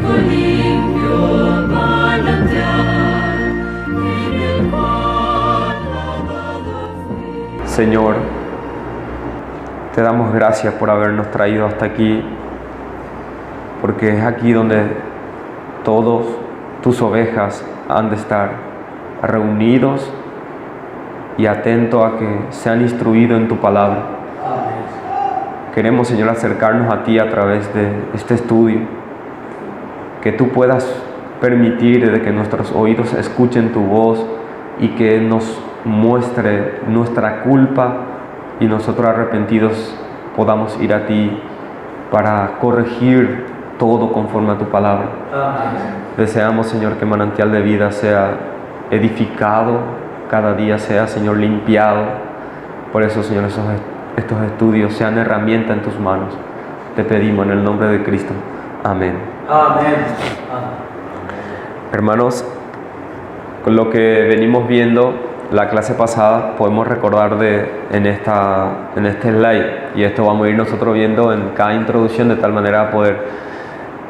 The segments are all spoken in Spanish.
rico, limpio manantial, en el cual nadado fui. Señor, te damos gracias por habernos traído hasta aquí, porque es aquí donde todos tus ovejas han de estar reunidos y atentos a que sean instruidos en tu palabra. Queremos, Señor, acercarnos a ti a través de este estudio, que tú puedas permitir de que nuestros oídos escuchen tu voz y que nos muestre nuestra culpa y nosotros arrepentidos podamos ir a ti para corregir todo conforme a tu palabra. Deseamos, Señor, que Manantial de Vida sea edificado, cada día sea, Señor, limpiado. Por eso, Señor, estos estudios sean herramienta en tus manos. Te pedimos en el nombre de Cristo. Amén. Amén. Hermanos, con lo que venimos viendo la clase pasada, podemos recordar en este slide, y esto vamos a ir nosotros viendo en cada introducción de tal manera a poder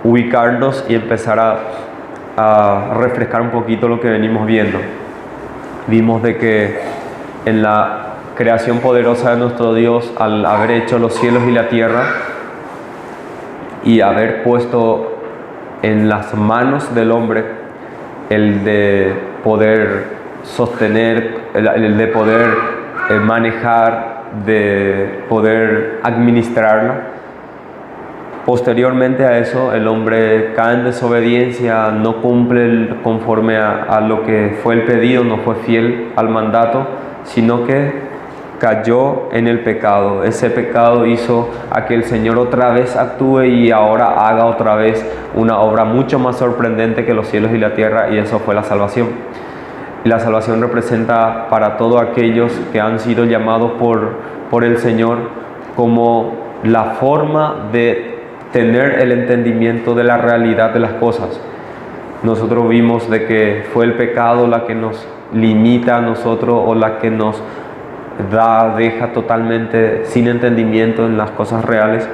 ubicarnos y empezar a refrescar un poquito lo que venimos viendo. Vimos de que en la creación poderosa de nuestro Dios, al haber hecho los cielos y la tierra y haber puesto en las manos del hombre el de poder sostener, el de poder manejar, de poder administrarla. Posteriormente a eso, el hombre cae en desobediencia, no cumple conforme a lo que fue el pedido, no fue fiel al mandato, sino que cayó en el pecado. Ese pecado hizo a que el Señor otra vez actúe y ahora haga otra vez una obra mucho más sorprendente que los cielos y la tierra, y eso fue la salvación. Y la salvación representa para todos aquellos que han sido llamados por el Señor como la forma de tener el entendimiento de la realidad de las cosas. Nosotros vimos de que fue el pecado la que nos limita a nosotros, o la que nos deja totalmente sin entendimiento en las cosas reales,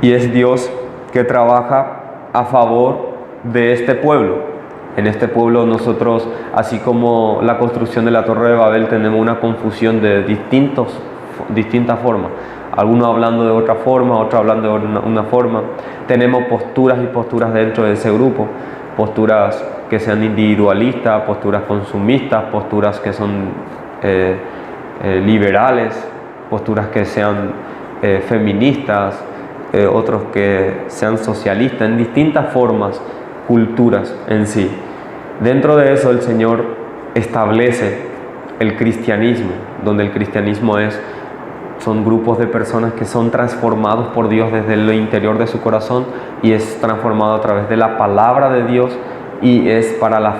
y es Dios que trabaja a favor de este pueblo. En este pueblo nosotros, así como la construcción de la Torre de Babel, tenemos una confusión de distintas formas. Algunos hablando de otra forma, otros hablando de una forma. Tenemos posturas y posturas dentro de ese grupo. Posturas que sean individualistas, posturas consumistas, posturas que son liberales, posturas que sean feministas, otros que sean socialistas, en distintas formas, culturas en sí. Dentro de eso el Señor establece el cristianismo, donde el cristianismo son grupos de personas que son transformados por Dios desde lo interior de su corazón, y es transformado a través de la palabra de Dios, y es para la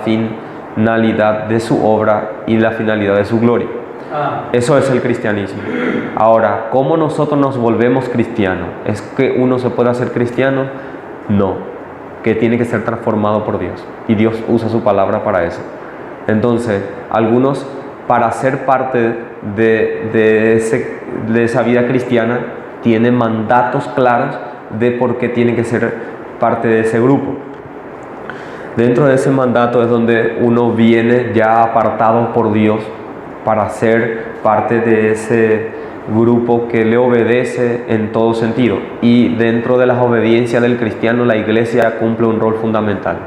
finalidad de su obra y la finalidad de su gloria. Eso es el cristianismo. Ahora, ¿cómo nosotros nos volvemos cristianos? ¿Es que uno se puede hacer cristiano? No, que tiene que ser transformado por Dios, y Dios usa su palabra para eso. Entonces, algunos, para ser parte de esa vida cristiana, tienen mandatos claros de por qué tienen que ser parte de ese grupo. Dentro de ese mandato es donde uno viene ya apartado por Dios para ser parte de ese grupo que le obedece en todo sentido. Y dentro de las obediencias del cristiano, la iglesia cumple un rol fundamental.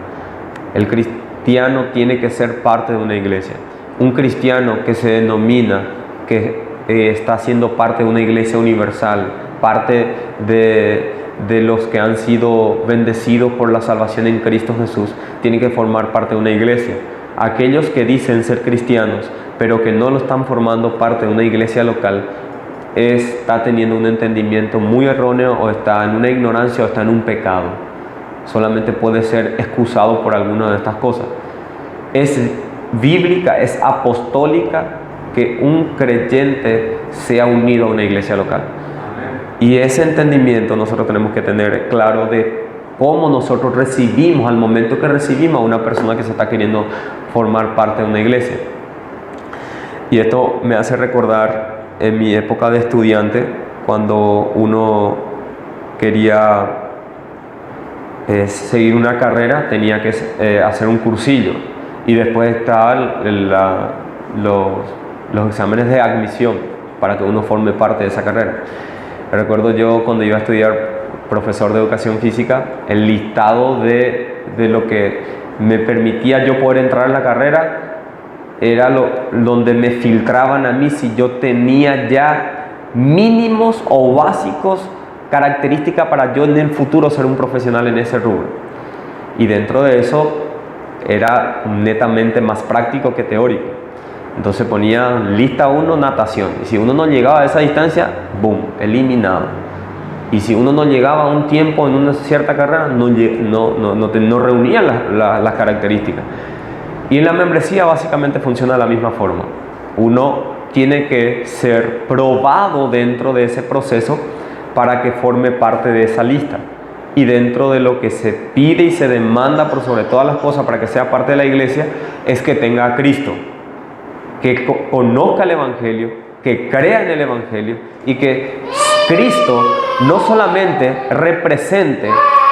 El cristiano tiene que ser parte de una iglesia. Un cristiano que se denomina que está siendo parte de una iglesia universal, parte de los que han sido bendecidos por la salvación en Cristo Jesús, tiene que formar parte de una iglesia. Aquellos que dicen ser cristianos, pero que no lo están formando parte de una iglesia local, está teniendo un entendimiento muy erróneo, o está en una ignorancia, o está en un pecado. Solamente puede ser excusado por alguna de estas cosas. Es bíblica, es apostólica que un creyente sea unido a una iglesia local. Y ese entendimiento nosotros tenemos que tener claro de cómo nosotros recibimos, al momento que recibimos a una persona que se está queriendo formar parte de una iglesia. Y esto me hace recordar en mi época de estudiante, cuando uno quería seguir una carrera tenía que hacer un cursillo, y después estaban los exámenes de admisión para que uno forme parte de esa carrera. Recuerdo yo cuando iba a estudiar profesor de educación física, el listado de lo que me permitía yo poder entrar en la carrera era donde me filtraban a mí si yo tenía ya mínimos o básicos características para yo en el futuro ser un profesional en ese rubro. Y dentro de eso era netamente más práctico que teórico. Entonces ponía lista 1, natación. Y si uno no llegaba a esa distancia, boom, eliminado. Y si uno no llegaba a un tiempo en una cierta carrera, no reunía las características. Y en la membresía básicamente funciona de la misma forma. Uno tiene que ser probado dentro de ese proceso para que forme parte de esa lista. Y dentro de lo que se pide y se demanda por sobre todas las cosas para que sea parte de la iglesia, es que tenga a Cristo, que conozca el Evangelio, que crea en el Evangelio, y que Cristo no solamente represente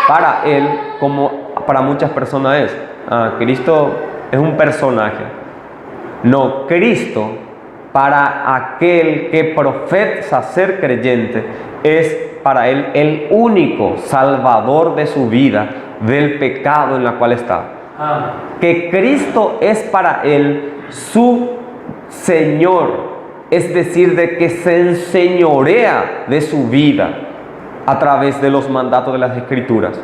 para él como para muchas personas es. Cristo es un personaje. No, Cristo para aquel que profesa ser creyente es para él el único salvador de su vida, del pecado en la cual está. Que Cristo es para él su Señor, es decir, de que se enseñorea de su vida a través de los mandatos de las Escrituras.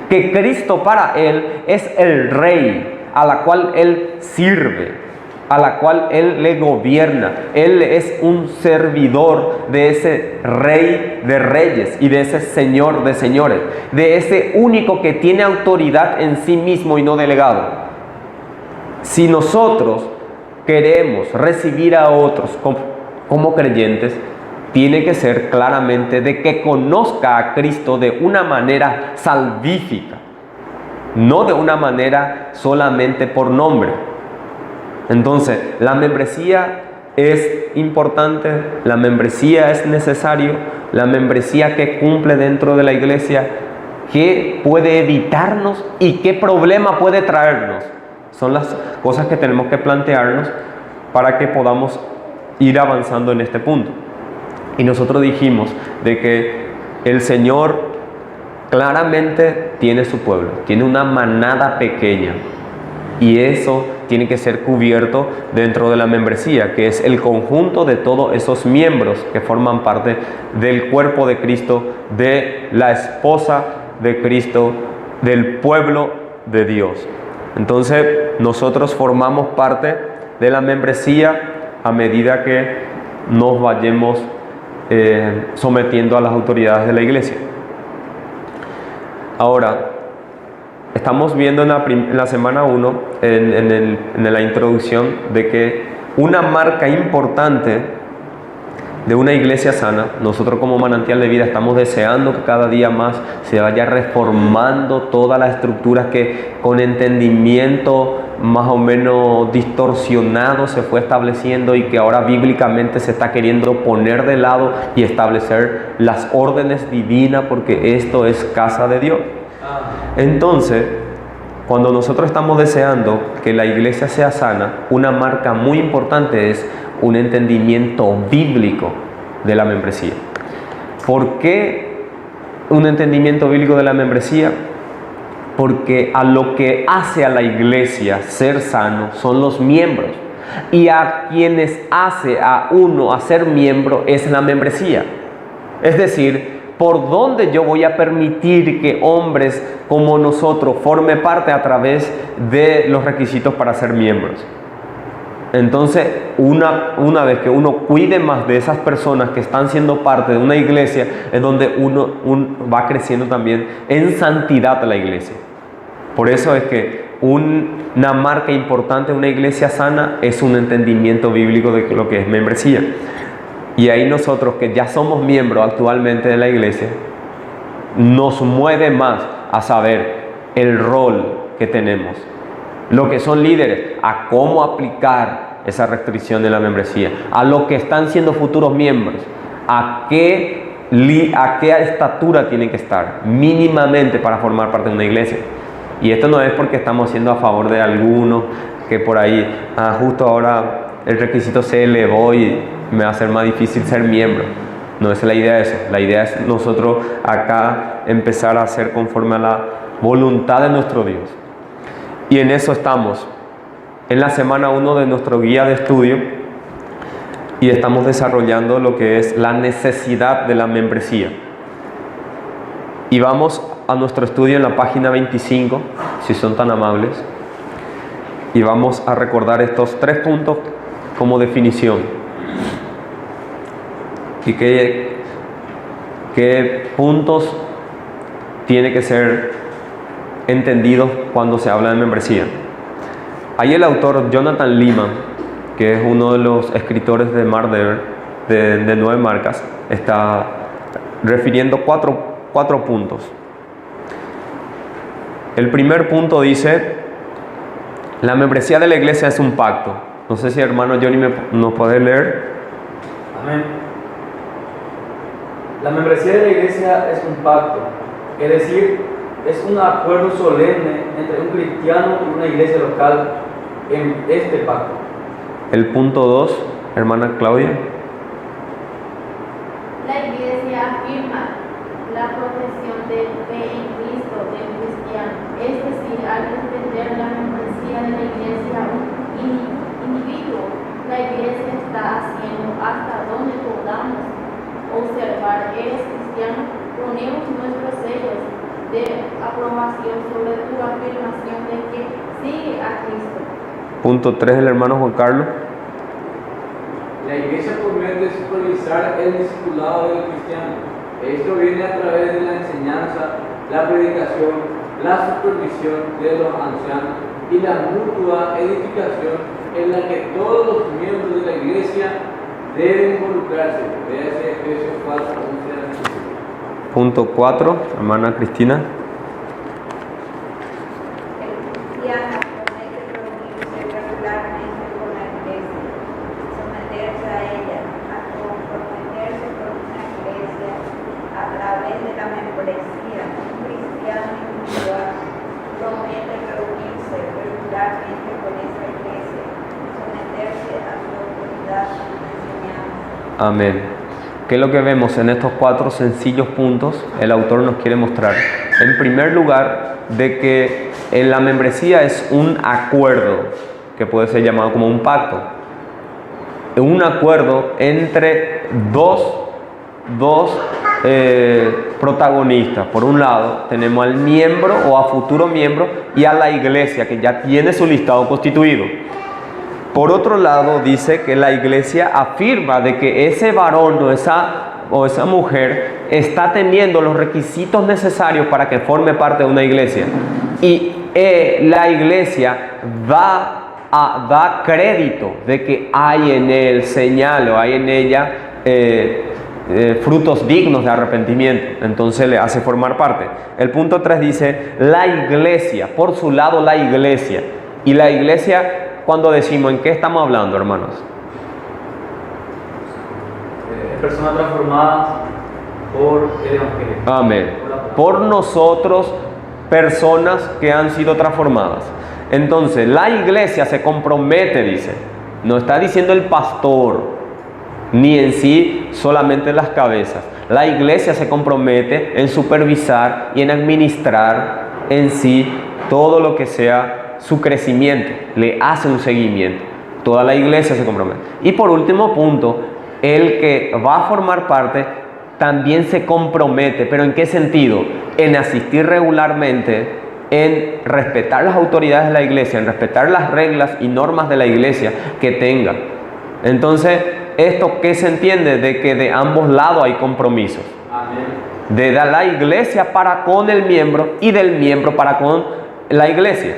Que Cristo para él es el Rey a la cual él sirve, a la cual él le gobierna. Él es un servidor de ese Rey de reyes y de ese Señor de señores, de ese único que tiene autoridad en sí mismo y no delegado. Si nosotros queremos recibir a otros como creyentes, tiene que ser claramente de que conozca a Cristo de una manera salvífica, no de una manera solamente por nombre. Entonces, la membresía es importante, la membresía es necesario, la membresía que cumple dentro de la iglesia, ¿qué puede evitarnos y qué problema puede traernos? Son las cosas que tenemos que plantearnos para que podamos ir avanzando en este punto. Y nosotros dijimos de que el Señor claramente tiene su pueblo, tiene una manada pequeña, y eso tiene que ser cubierto dentro de la membresía, que es el conjunto de todos esos miembros que forman parte del cuerpo de Cristo, de la esposa de Cristo, del pueblo de Dios. Entonces nosotros formamos parte de la membresía a medida que nos vayamos sometiendo a las autoridades de la iglesia. Ahora, estamos viendo en la semana 1, en la introducción, de que una marca importante de una iglesia sana, nosotros como Manantial de Vida estamos deseando que cada día más se vaya reformando todas las estructuras que con entendimiento más o menos distorsionado se fue estableciendo y que ahora bíblicamente se está queriendo poner de lado y establecer las órdenes divinas, porque esto es casa de Dios. Entonces, cuando nosotros estamos deseando que la iglesia sea sana, una marca muy importante es un entendimiento bíblico de la membresía. ¿Por qué un entendimiento bíblico de la membresía? Porque a lo que hace a la iglesia ser sano son los miembros, y a quienes hace a uno a ser miembro es la membresía. Es decir, ¿por dónde yo voy a permitir que hombres como nosotros formen parte? A través de los requisitos para ser miembros. Entonces, una vez que uno cuide más de esas personas que están siendo parte de una iglesia, es donde uno va creciendo también en santidad de la iglesia. Por eso es que una marca importante de una iglesia sana es un entendimiento bíblico de lo que es membresía. Y ahí nosotros, que ya somos miembros actualmente de la iglesia, nos mueve más a saber el rol que tenemos, lo que son líderes, a cómo aplicar esa restricción de la membresía, a lo que están siendo futuros miembros, a qué a qué estatura tiene que estar mínimamente para formar parte de una iglesia. Y esto no es porque estamos haciendo a favor de algunos que por ahí, justo ahora el requisito se elevó y me va a ser más difícil ser miembro. No es la idea de eso. La idea es nosotros acá empezar a hacer conforme a la voluntad de nuestro Dios. Y en eso estamos. En la semana 1 de nuestro guía de estudio y estamos desarrollando lo que es la necesidad de la membresía. Y vamos a nuestro estudio en la página 25, si son tan amables, y vamos a recordar estos 3 puntos como definición. Y qué puntos tiene que ser entendidos cuando se habla de membresía. Ahí el autor Jonathan Leeman, que es uno de los escritores de Marder, de 9 marcas, está refiriendo cuatro puntos. El primer punto dice: la membresía de la iglesia es un pacto. No sé si hermano Johnny nos puede leer. Amén. La membresía de la iglesia es un pacto, es decir, es un acuerdo solemne entre un cristiano y una iglesia local en este pacto. El punto 2, hermana Claudia. La iglesia afirma la profesión de fe en Cristo del cristiano, es decir, al entender la membresía de la iglesia un individuo, la iglesia está haciendo hasta donde podamos observar, eres cristiano, ponemos nuestros sellos de aprobación sobre tu afirmación de que sigue a Cristo. Punto 3, el hermano Juan Carlos. La iglesia promete supervisar el discipulado del cristiano. Esto viene a través de la enseñanza, la predicación, la supervisión de los ancianos y la mutua edificación en la que todos los miembros de la iglesia deben involucrarse. Véase Efesios 4, 11 a 15. Punto 4, hermana Cristina. El cristiano promete reunirse regularmente con la iglesia, someterse a ella, a comprometerse con una iglesia a través de la membresía. Un cristiano individual promete reunirse regularmente con esa iglesia, someterse a su autoridad y enseñanza. Amén. ¿Qué es lo que vemos en estos 4 sencillos puntos? El autor nos quiere mostrar. En primer lugar, de que en la membresía es un acuerdo, que puede ser llamado como un pacto. Un acuerdo entre dos protagonistas. Por un lado, tenemos al miembro o a futuro miembro y a la iglesia, que ya tiene su listado constituido. Por otro lado, dice que la iglesia afirma de que ese varón o esa mujer está teniendo los requisitos necesarios para que forme parte de una iglesia. Y la iglesia da crédito de que hay en él señal o hay en ella frutos dignos de arrepentimiento. Entonces le hace formar parte. El punto 3 dice, la iglesia, por su lado la iglesia. Y la iglesia... Cuando decimos, ¿en qué estamos hablando, hermanos? Personas transformadas por el Evangelio. Amén. Por nosotros, personas que han sido transformadas. Entonces, la iglesia se compromete, dice. No está diciendo el pastor, ni en sí solamente las cabezas. La iglesia se compromete en supervisar y en administrar en sí todo lo que sea su crecimiento, le hace un seguimiento. Toda la iglesia se compromete. Y por último punto, el que va a formar parte también se compromete. ¿Pero en qué sentido? En asistir regularmente, en respetar las autoridades de la iglesia, en respetar las reglas y normas de la iglesia que tenga. Entonces, ¿esto qué se entiende? De que de ambos lados hay compromisos. Amén. De la iglesia para con el miembro y del miembro para con la iglesia.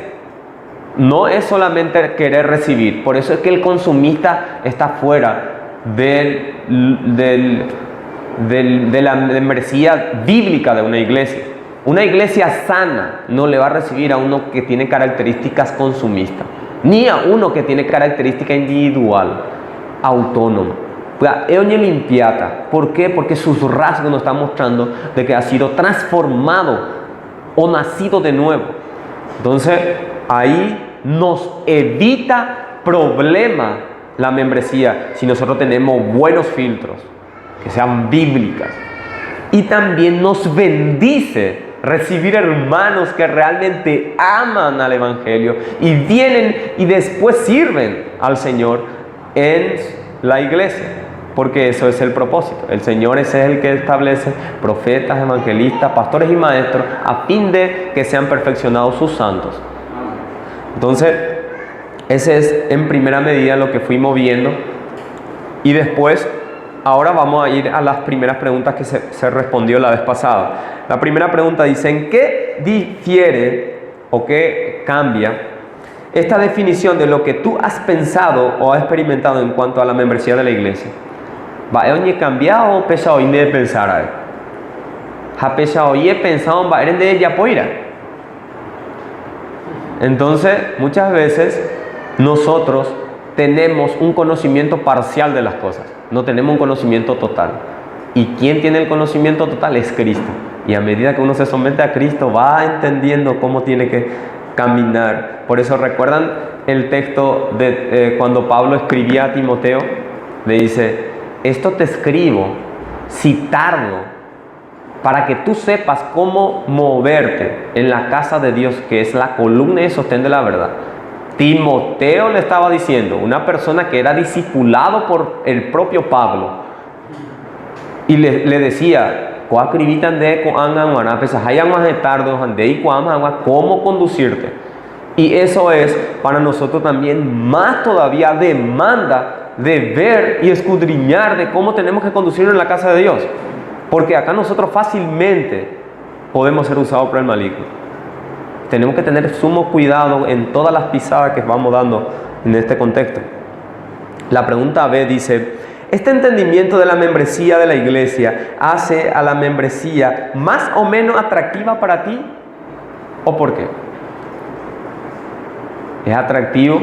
No es solamente querer recibir. Por eso es que el consumista está fuera de la membresía bíblica de una iglesia. Una iglesia sana no le va a recibir a uno que tiene características consumistas, ni a uno que tiene característica individual, autónomo. limpiata. ¿Por qué? Porque sus rasgos nos están mostrando de que ha sido transformado o nacido de nuevo. Entonces, ahí nos evita problema la membresía si nosotros tenemos buenos filtros, que sean bíblicas. Y también nos bendice recibir hermanos que realmente aman al Evangelio y vienen y después sirven al Señor en la iglesia, porque eso es el propósito. El Señor es el que establece profetas, evangelistas, pastores y maestros a fin de que sean perfeccionados sus santos. Entonces, ese es en primera medida lo que fuimos viendo. Y después, ahora vamos a ir a las primeras preguntas que se respondió la vez pasada. La primera pregunta dice: ¿en qué difiere o qué cambia esta definición de lo que tú has pensado o has experimentado en cuanto a la membresía de la iglesia? ¿Va a cambiar o pesa hoy de pensar a él? ¿Ha pesa hoy pensado en va a de ella poira? Entonces, muchas veces nosotros tenemos un conocimiento parcial de las cosas, no tenemos un conocimiento total. ¿Y quién tiene el conocimiento total? Es Cristo. Y a medida que uno se somete a Cristo, va entendiendo cómo tiene que caminar. Por eso, ¿recuerdan el texto de cuando Pablo escribía a Timoteo? Le dice: esto te escribo, citarlo, para que tú sepas cómo moverte en la casa de Dios, que es la columna y sostén de la verdad. Timoteo le estaba diciendo, una persona que era discipulado por el propio Pablo, y le decía: cómo conducirte. Y eso es para nosotros también más todavía demanda de ver y escudriñar de cómo tenemos que conducirnos en la casa de Dios, porque acá nosotros fácilmente podemos ser usados por el maligno. Tenemos que tener sumo cuidado en todas las pisadas que vamos dando en este contexto. La pregunta B dice: ¿este entendimiento de la membresía de la iglesia hace a la membresía más o menos atractiva para ti? ¿O por qué? Es atractivo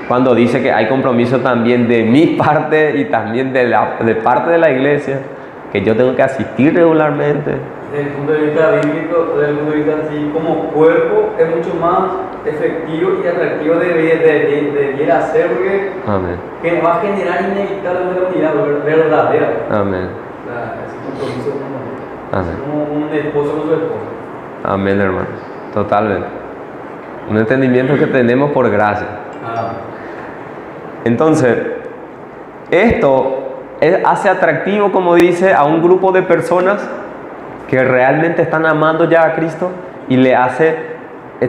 cuando dice que hay compromiso también de mi parte y también de parte de la iglesia, que yo tengo que asistir regularmente. Desde el punto de vista bíblico, desde el punto de vista así como cuerpo, es mucho más efectivo y atractivo debiera ser, porque Amén. que va a generar inevitablemente la unidad verdadera. Amén. Ese compromiso Amén. como un esposo con su esposa. Amén, hermano. Totalmente. Un entendimiento que tenemos por gracia. Entonces, esto hace atractivo, como dice, a un grupo de personas que realmente están amando ya a Cristo, y le hace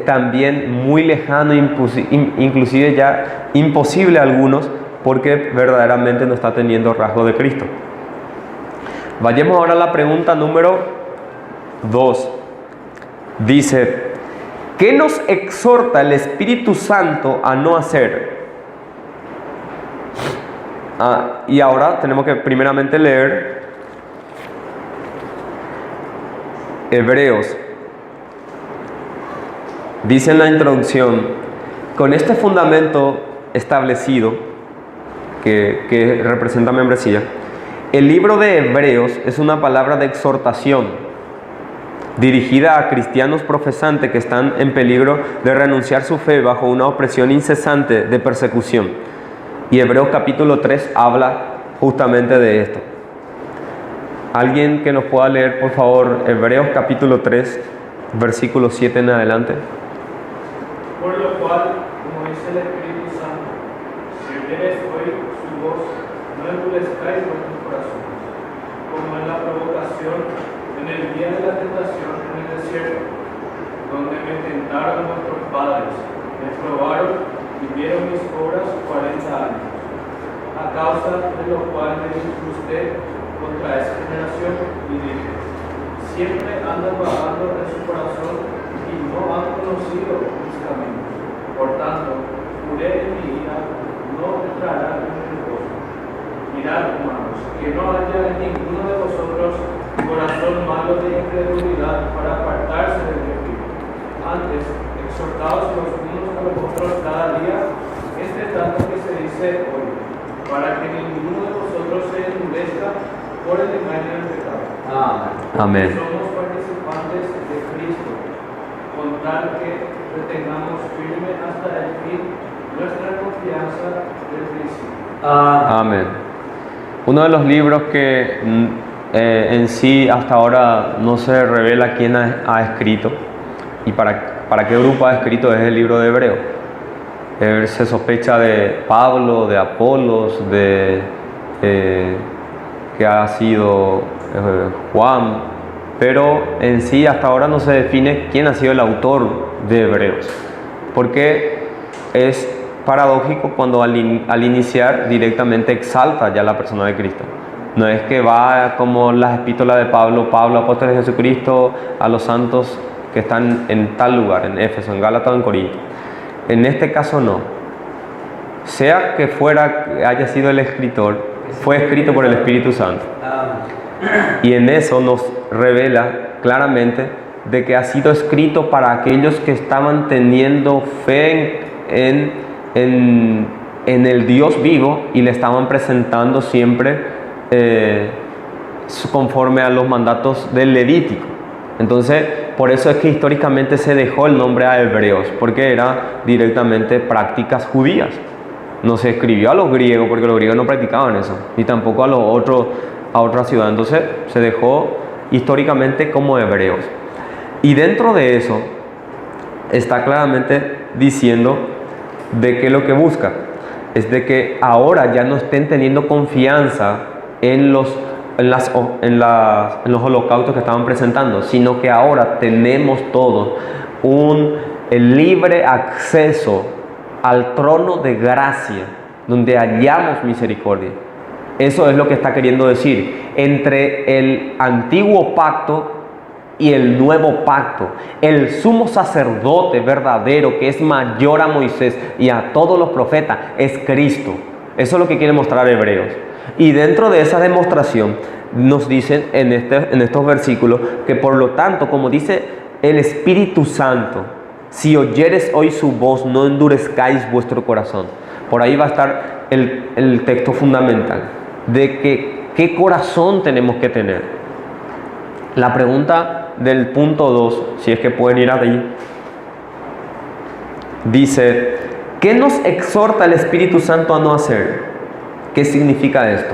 también muy lejano, inclusive ya imposible a algunos, porque verdaderamente no está teniendo rasgo de Cristo. Vayamos ahora a la pregunta número 2. Dice: ¿qué nos exhorta el Espíritu Santo a no hacer? Y ahora tenemos que primeramente leer Hebreos. Dice en la introducción: con este fundamento establecido, que representa membresía, el libro de Hebreos es una palabra de exhortación dirigida a cristianos profesantes que están en peligro de renunciar su fe bajo una opresión incesante de persecución. Y Hebreos capítulo 3 habla justamente de esto. ¿Alguien que nos pueda leer, por favor, Hebreos capítulo 3, versículo 7 en adelante? Por lo cual, como dice el Espíritu Santo, si oyeres hoy su voz, no endurezcáis vuestros corazones, como en la provocación, en el día de la tentación en el desierto, donde me tentaron vuestros padres, me probaron y vieron mis obras 40 años, a causa de lo cual me disgusté contra esa generación y dije: siempre andan vagando en su corazón y no han conocido mis caminos. Por tanto, juré en mi ira, no entrarán en mi gozo. Mirad, hermanos, que no haya en ninguno de vosotros corazón malo de incredulidad para apartarse del pecado. Antes, exhortaos los unos a los otros cada día, entre tanto que se dice hoy, para que ninguno de vosotros se endurezca por el engaño del pecado. Amén. Somos participantes de Cristo, con tal que retengamos firme hasta el fin nuestra confianza del principio. Amén. Uno de los libros que en sí hasta ahora no se revela quién ha escrito y para qué grupo ha escrito es el libro de Hebreos. Se sospecha de Pablo, de Apolos, que ha sido Juan, pero en sí hasta ahora no se define quién ha sido el autor de Hebreos, porque es paradójico cuando al iniciar directamente exalta ya la persona de Cristo. No es que va como las epístolas de Pablo, apóstol de Jesucristo, a los santos que están en tal lugar, en Éfeso, en Gálatas o en Corinto. En este caso no. Sea que haya sido el escritor, fue escrito por el Espíritu Santo. Y en eso nos revela claramente de que ha sido escrito para aquellos que estaban teniendo fe en el Dios vivo y le estaban presentando siempre conforme a los mandatos del Levítico. Entonces, por eso es que históricamente se dejó el nombre a Hebreos, porque era directamente prácticas judías. No se escribió a los griegos, porque los griegos no practicaban eso, ni tampoco a otra ciudad. Entonces, se dejó históricamente como Hebreos. Y dentro de eso, está claramente diciendo de que lo que busca es de que ahora ya no estén teniendo confianza en los holocaustos que estaban presentando, sino que ahora tenemos todos el libre acceso al trono de gracia, donde hallamos misericordia. Eso es lo que está queriendo decir. Entre el antiguo pacto y el nuevo pacto, el sumo sacerdote verdadero que es mayor a Moisés y a todos los profetas es Cristo. Eso es lo que quiere mostrar Hebreos. Y dentro de esa demostración nos dicen en estos versículos que por lo tanto, como dice el Espíritu Santo, si oyeres hoy su voz, no endurezcáis vuestro corazón. Por ahí va a estar el texto fundamental de que qué corazón tenemos que tener. La pregunta del punto 2, si es que pueden ir ahí, dice: ¿qué nos exhorta el Espíritu Santo a no hacer? ¿Qué significa esto?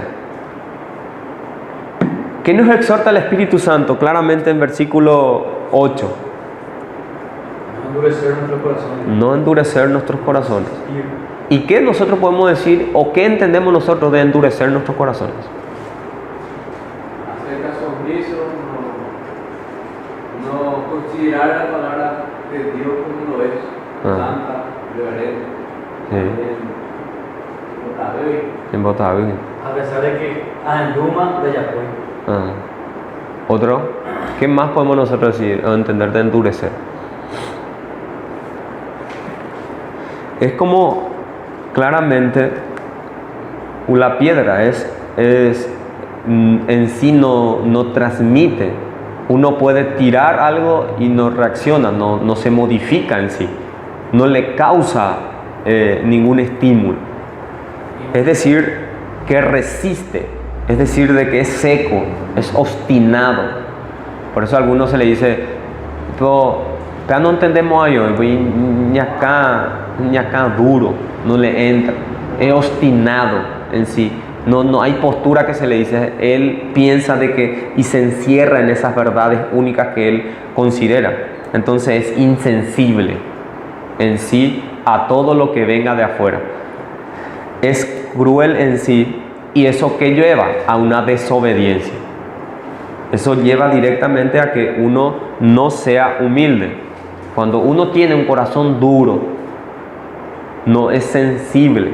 ¿Qué nos exhorta el Espíritu Santo? Claramente en versículo 8. No endurecer nuestros corazones. No endurecer nuestros corazones. ¿Y qué nosotros podemos decir o qué entendemos nosotros de endurecer nuestros corazones? Hacer caso omiso, no considerar la palabra de Dios como lo es, santa, reverente. En Botaví. A pesar de que Anduma de Yapoy. Otro. ¿Qué más podemos nosotros decir o entender de endurecer? Es como claramente la piedra en sí no transmite. Uno puede tirar algo y no reacciona, no se modifica en sí, no le causa ningún estímulo. Es decir, que resiste, es decir, de que es seco, es obstinado. Por eso a algunos se le dice, pero no entendemos a ello, ñacá duro, no le entra, es obstinado en sí. No hay postura que se le dice, él piensa de que y se encierra en esas verdades únicas que él considera. Entonces es insensible en sí a todo lo que venga de afuera. Es cruel en sí, y eso que lleva a una desobediencia. Eso lleva directamente a que uno no sea humilde. Cuando uno tiene un corazón duro, no es sensible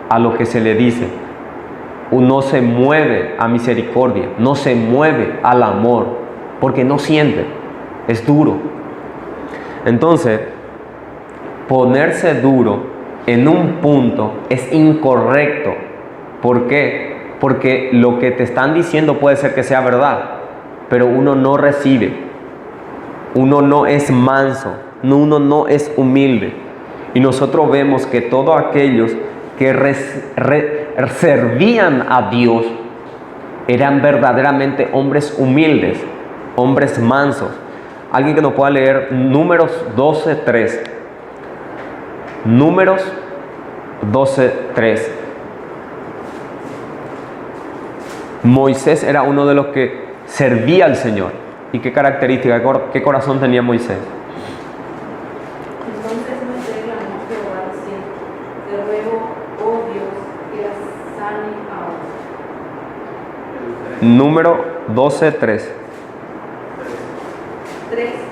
a lo que se le dice. Uno se mueve a misericordia, no se mueve al amor, porque no siente, es duro. Entonces, ponerse duro en un punto es incorrecto. ¿Por qué? Porque lo que te están diciendo puede ser que sea verdad, pero uno no recibe, uno no es manso, uno no es humilde. Y nosotros vemos que todos aquellos que servían a Dios eran verdaderamente hombres humildes, hombres mansos. Alguien que nos pueda leer Números 12:3. Números 12:3. Moisés era uno de los que servía al Señor. ¿Y qué característica, qué corazón tenía Moisés? Entonces me reclamó Jehová diciendo: te ruego, oh Dios, que las sane ahora. Número 12:3.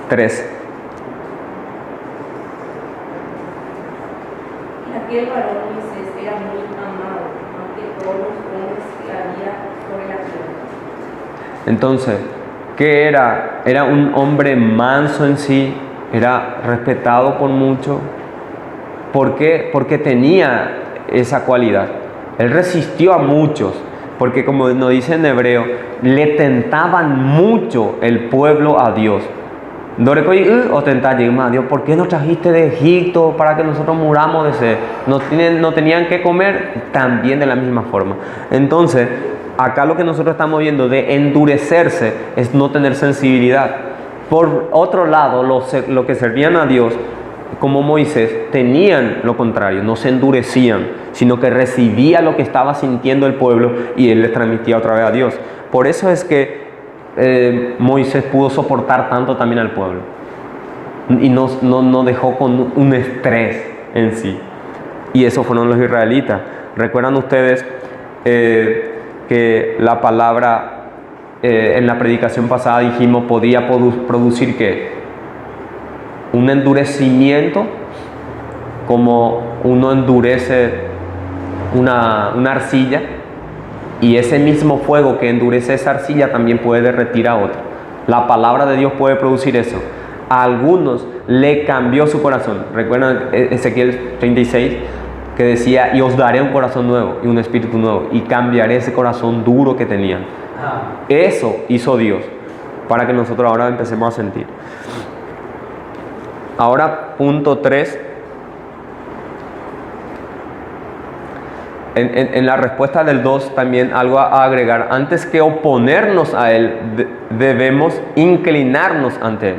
3. Y aquel varón Moisés era muy amado, aunque todos los hombres que había sobre la tierra. Entonces, ¿qué era? Era un hombre manso en sí, era respetado por muchos. ¿Por qué? Porque tenía esa cualidad. Él resistió a muchos, porque como nos dice en hebreo, le tentaban mucho el pueblo a Dios. O tentaban, Dios, ¿por qué nos trajiste de Egipto para que nosotros muramos de sed? No tenían que comer, también de la misma forma. Entonces, acá lo que nosotros estamos viendo de endurecerse es no tener sensibilidad. Por otro lado, los que servían a Dios, como Moisés, tenían lo contrario, no se endurecían, sino que recibía lo que estaba sintiendo el pueblo y él les transmitía otra vez a Dios. Por eso es que Moisés pudo soportar tanto también al pueblo y no dejó con un estrés en sí. Y esos fueron los israelitas. ¿Recuerdan ustedes que la palabra en la predicación pasada dijimos podía producir ¿qué? Un endurecimiento, como uno endurece una arcilla, y ese mismo fuego que endurece esa arcilla también puede derretir a otro. La palabra de Dios puede producir eso. A algunos le cambió su corazón. ¿Recuerdan Ezequiel 36? Que decía: y os daré un corazón nuevo y un espíritu nuevo, y cambiaré ese corazón duro que tenían. Eso hizo Dios para que nosotros ahora empecemos a sentir. Ahora, punto 3. En la respuesta del 2 también algo a agregar. Antes que oponernos a Él, debemos inclinarnos ante Él.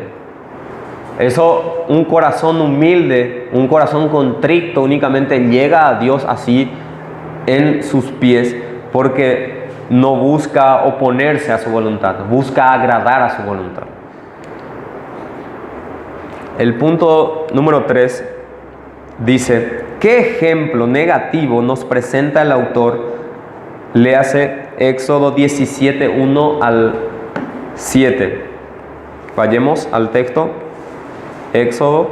Eso, un corazón humilde, un corazón contrito únicamente llega a Dios así en sus pies, porque no busca oponerse a su voluntad, busca agradar a su voluntad. El punto número 3 dice: ¿qué ejemplo negativo nos presenta el autor? Léase Éxodo 17, 1 al 7. Vayamos al texto. Éxodo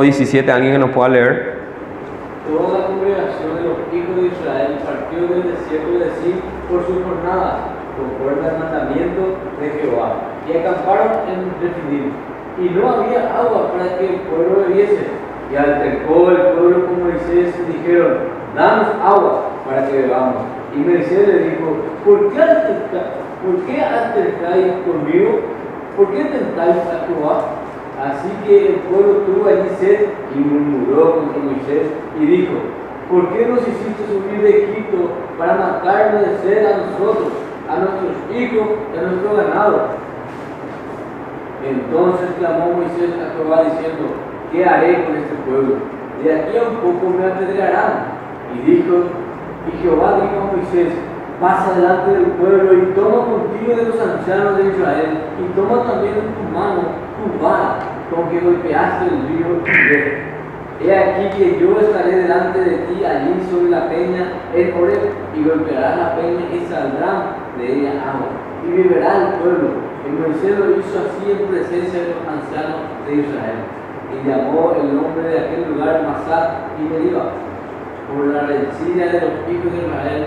17, ¿alguien que nos pueda leer? Toda la congregación de los hijos de Israel partió del desierto de Zin por sus jornadas, conforme al mandamiento de Jehová, y acamparon en Refidim. Y no había agua para que el pueblo bebiese. Y altercó el pueblo con Moisés y dijeron: danos agua para que bebamos. Y Moisés le dijo: ¿por qué altercáis conmigo? ¿Por qué tentáis a Jehová? Así que el pueblo tuvo allí sed y murmuró contra Moisés y dijo: ¿por qué nos hiciste subir de Egipto para matarnos de sed a nosotros, a nuestros hijos y a nuestro ganado? Entonces clamó Moisés a Jehová diciendo: ¿qué haré con este pueblo? De aquí a un poco me apedrearán. Y Jehová dijo a Moisés: pasa delante del pueblo y toma contigo de los ancianos de Israel, y toma también en tu mano tu vara con que golpeaste el río Kidron. He aquí que yo estaré delante de ti allí sobre la peña en Horeb, y golpearás la peña y saldrá de ella agua, y beberá el pueblo. Y Moisés lo hizo así en presencia de los ancianos de Israel, y llamó el nombre de aquel lugar Masá y Meriba, por la rencilla de los hijos de Israel,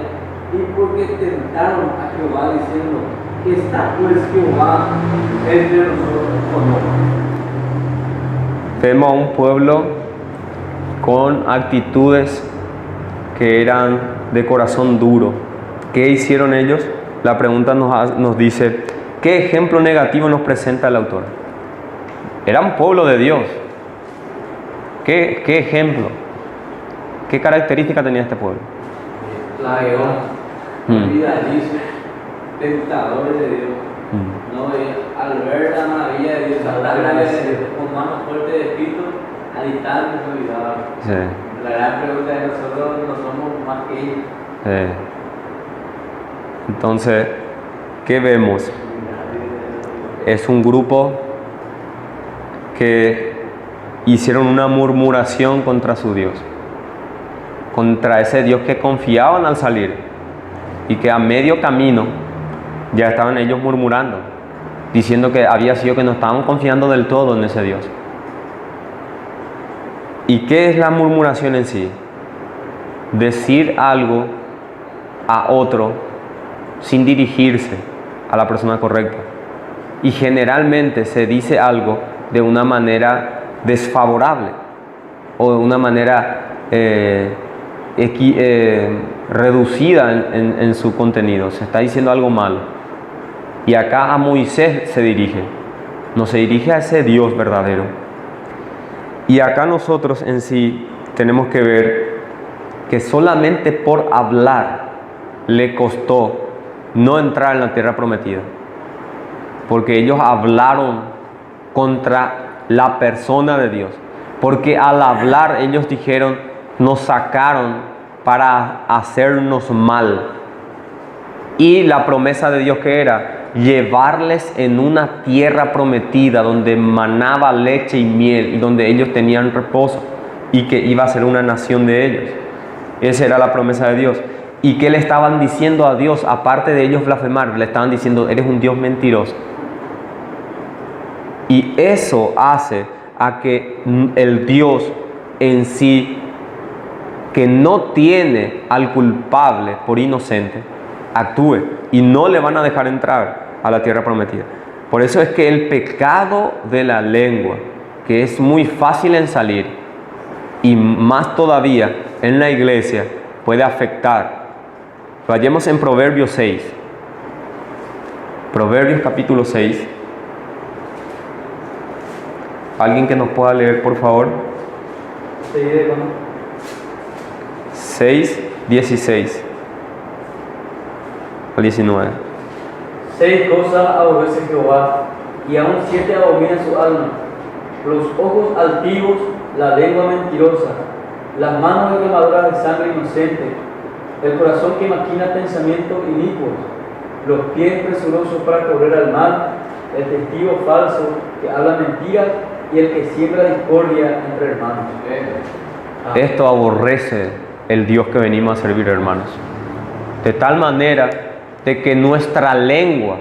y porque tentaron a Jehová diciendo: ¿está pues Jehová entre nosotros o no? Vemos a un pueblo con actitudes que eran de corazón duro. ¿Qué hicieron ellos? La pregunta nos dice: ¿qué ejemplo negativo nos presenta el autor? Era un pueblo de Dios, ¿Qué ejemplo? ¿Qué característica tenía este pueblo? Plagueón, olvidadizo, tentadores de Dios. No, al ver la maravilla de Dios, la gracia de Dios, con mano fuerte de espíritu, al instante se olvidaban. Sí. La gran pregunta es: nosotros no somos más que ellos. Sí. Entonces, ¿qué vemos? Es un grupo que hicieron una murmuración contra su Dios, contra ese Dios que confiaban al salir, y que a medio camino ya estaban ellos murmurando, diciendo que había sido que no estaban confiando del todo en ese Dios. ¿Y qué es la murmuración en sí? Decir algo a otro sin dirigirse a la persona correcta. Y generalmente se dice algo de una manera desfavorable o de una manera reducida en su contenido. Se está diciendo algo malo. Y acá a Moisés se dirige. No se dirige a ese Dios verdadero. Y acá nosotros en sí tenemos que ver que solamente por hablar le costó no entrar en la tierra prometida. Porque ellos hablaron contra la persona de Dios. Porque al hablar ellos dijeron: nos sacaron para hacernos mal. Y la promesa de Dios, que era llevarles en una tierra prometida donde manaba leche y miel y donde ellos tenían reposo, y que iba a ser una nación de ellos. Esa era la promesa de Dios. ¿Y qué le estaban diciendo a Dios? Aparte de ellos blasfemar, le estaban diciendo: eres un Dios mentiroso. Y eso hace a que el Dios en sí, que no tiene al culpable por inocente, actúe, y no le van a dejar entrar a la tierra prometida. Por eso es que el pecado de la lengua, que es muy fácil en salir, y más todavía en la iglesia, puede afectar. Vayamos en Proverbios 6. Proverbios capítulo 6. ¿Alguien que nos pueda leer, por favor? 6, 16 al 19. 6 cosas aborrece Jehová, y aún 7 abomina su alma: los ojos altivos, la lengua mentirosa, las manos derramadoras de sangre inocente, el corazón que maquina pensamientos inicuos, los pies presurosos para correr al mal, el testigo falso que habla mentiras, y el que siembra discordia entre hermanos. Esto aborrece el Dios que venimos a servir, hermanos. De tal manera de que nuestra lengua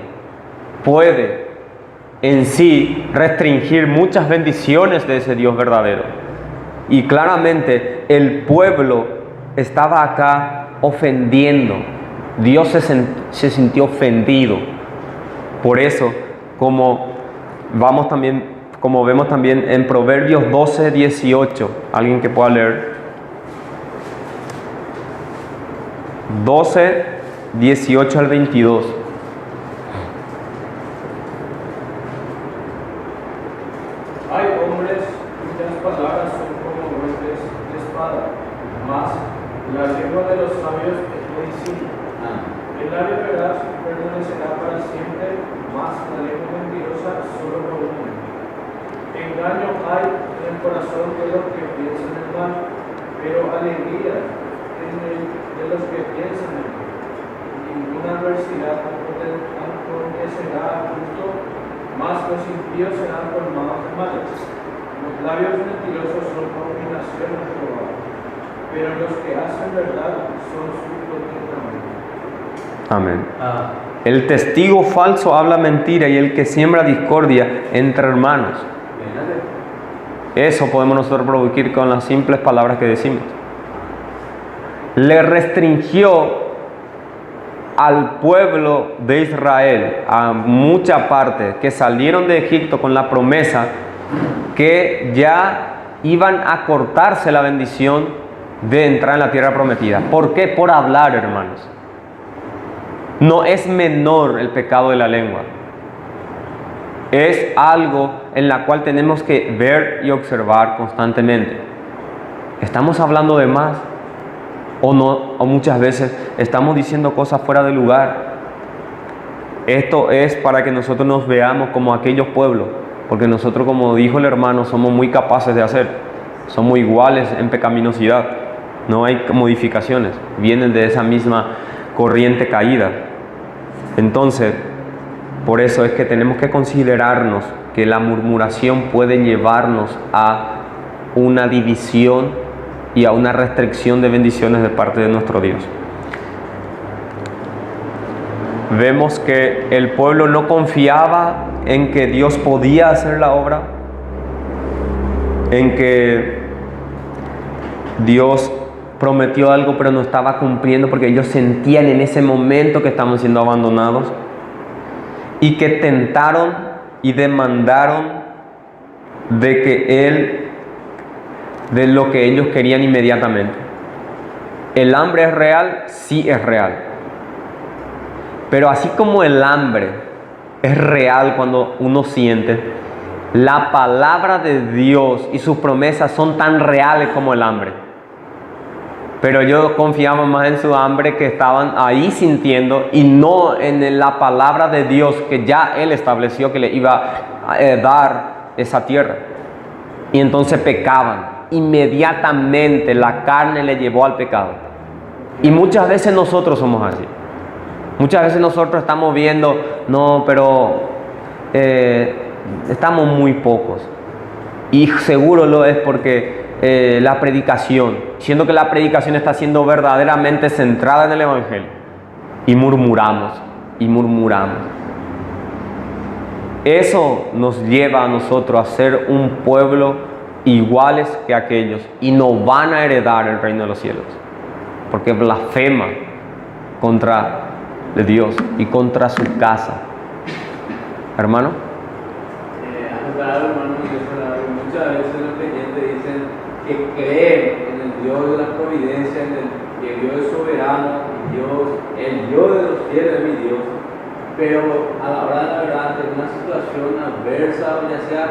puede en sí restringir muchas bendiciones de ese Dios verdadero. Y claramente el pueblo estaba acá ofendiendo. Dios se sintió ofendido. Por eso, como vemos también en Proverbios 12, 18, alguien que pueda leer. 12, 18 al 22. Hay hombres cuyas palabras son como golpes de espada, mas la lengua de los sabios es medicina. El labio veraz permanecerá para siempre, mas la lengua mentirosa solo por un momento. Engaño hay en el corazón de los que piensan el mal, pero alegría en el de los que piensan el mal. Ninguna adversidad acontecerá justo, mas los impíos serán colmados de males. Los labios mentirosos son abominación a Jehová, pero los que hacen verdad son su contentamiento. Amén. El testigo falso habla mentira, y el que siembra discordia entre hermanos. Eso podemos nosotros producir con las simples palabras que decimos. Le restringió al pueblo de Israel, a mucha parte, que salieron de Egipto con la promesa que ya iban a cortarse la bendición de entrar en la tierra prometida. ¿Por qué? Por hablar, hermanos. No es menor el pecado de la lengua. Es algo en la cual tenemos que ver y observar constantemente. ¿Estamos hablando de más? ¿O no? O muchas veces estamos diciendo cosas fuera de lugar. Esto es para que nosotros nos veamos como aquellos pueblos, porque nosotros, como dijo el hermano, somos muy capaces de hacer. Somos iguales en pecaminosidad. No hay modificaciones. Vienen de esa misma corriente caída. Entonces, por eso es que tenemos que considerarnos que la murmuración puede llevarnos a una división y a una restricción de bendiciones de parte de nuestro Dios. Vemos que el pueblo no confiaba en que Dios podía hacer la obra, en que Dios prometió algo pero no estaba cumpliendo, porque ellos sentían en ese momento que estaban siendo abandonados, y que tentaron y demandaron de lo que ellos querían inmediatamente. ¿El hambre es real? Sí, es real. Pero así como el hambre es real cuando uno siente, la palabra de Dios y sus promesas son tan reales como el hambre. Pero ellos confiaban más en su hambre, que estaban ahí sintiendo, y no en la palabra de Dios que ya Él estableció que le iba a dar esa tierra. Y entonces pecaban. Inmediatamente la carne le llevó al pecado. Y muchas veces nosotros somos así. Muchas veces nosotros estamos viendo, no, pero estamos muy pocos. Y seguro lo es porque la predicación, siendo que la predicación está siendo verdaderamente centrada en el Evangelio, y murmuramos, y murmuramos. Eso nos lleva a nosotros a ser un pueblo iguales que aquellos, y no van a heredar el reino de los cielos, porque blasfema contra Dios y contra su casa. Hermano. Muchas veces los creyentes dicen que creen en el Dios de la providencia, que Dios es soberano, el Dios de los cielos es mi Dios, pero a la hora de la verdad, ante una situación adversa, ya sea,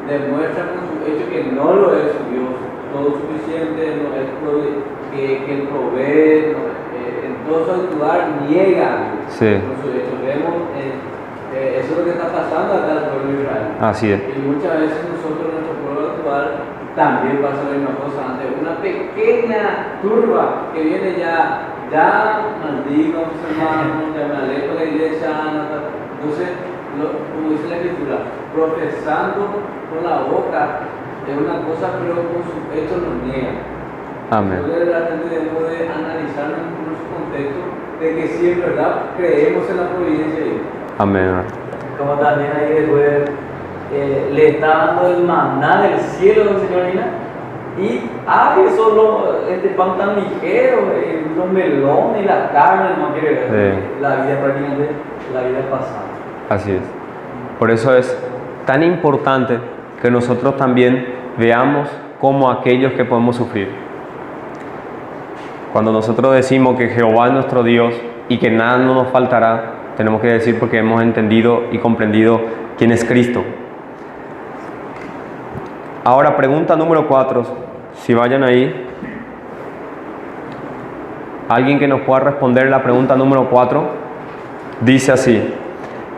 demuestra con su hecho que no lo es su Dios todo suficiente, no es que Él provee, en todo su actuar niega con su hecho. Vemos, eso es lo que está pasando acá en el pueblo de Israel. Así es. Y muchas veces nosotros, en nuestro pueblo actual, también pasa la misma cosa. Ante una pequeña turba que viene ya maldigo a mis hermanos, ya me alejo de la iglesia. Entonces, como dice la Escritura, profesando con la boca es una cosa, pero con sus hechos nos niega. Amén. Entonces, realmente debemos de analizar en nuestro contexto de que sí, en verdad, creemos en la providencia de Dios. Amén. Como también ahí después le está dando el maná del cielo del Señor Nina. Y eso este pan tan ligero, los melones y la carne, no quiere ver. La vida prácticamente, la vida pasada. Así es. Por eso es tan importante que nosotros también veamos como aquellos que podemos sufrir. Cuando nosotros decimos que Jehová es nuestro Dios y que nada no nos faltará, tenemos que decir porque hemos entendido y comprendido quién es Cristo. Ahora, pregunta número 4, si vayan ahí. Alguien que nos pueda responder la pregunta número 4, dice así: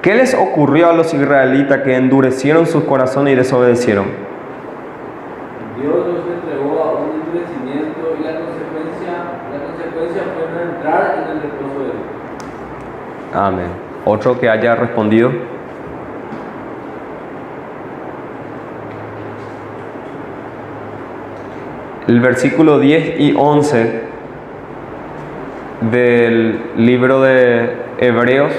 ¿qué les ocurrió a los israelitas que endurecieron sus corazones y desobedecieron? Dios los entregó a un endurecimiento, y la consecuencia fue no entrar en el reposo de Dios. Amén. ¿Otro que haya respondido? El versículo 10 y 11 del libro de Hebreos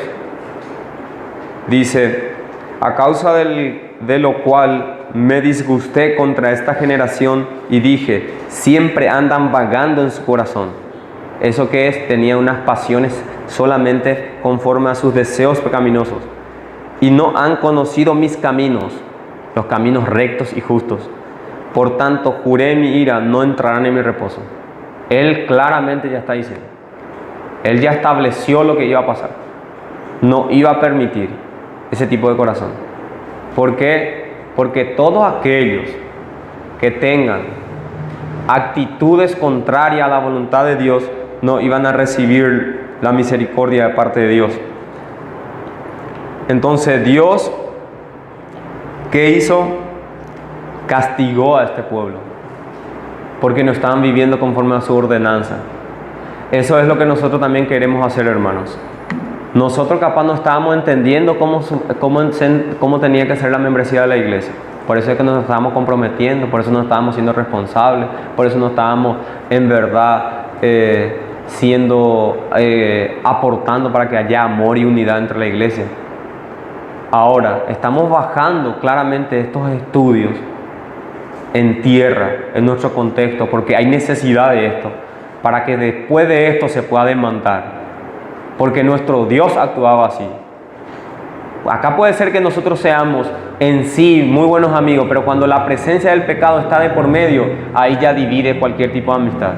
dice: a causa de lo cual me disgusté contra esta generación y dije, siempre andan vagando en su corazón. ¿Eso qué es? Tenía unas pasiones solamente conforme a sus deseos pecaminosos, y no han conocido mis caminos, los caminos rectos y justos. Por tanto, juré en mi ira, no entrarán en mi reposo. Él claramente ya está diciendo, Él ya estableció lo que iba a pasar. No iba a permitir ese tipo de corazón. ¿Por qué? Porque todos aquellos que tengan actitudes contrarias a la voluntad de Dios, no iban a recibir la misericordia de parte de Dios. Entonces Dios, ¿qué hizo? Castigó a este pueblo, porque no estaban viviendo conforme a su ordenanza. Eso es lo que nosotros también queremos hacer, hermanos. Nosotros capaz no estábamos entendiendo cómo tenía que ser la membresía de la iglesia. Por eso es que nos estábamos comprometiendo, por eso no estábamos siendo responsables, por eso no estábamos en verdad aportando para que haya amor y unidad entre la iglesia. Ahora, estamos bajando claramente estos estudios en tierra, en nuestro contexto, porque hay necesidad de esto, para que después de esto se pueda demandar. Porque nuestro Dios actuaba así. Acá puede ser que nosotros seamos en sí muy buenos amigos, pero cuando la presencia del pecado está de por medio, ahí ya divide cualquier tipo de amistad.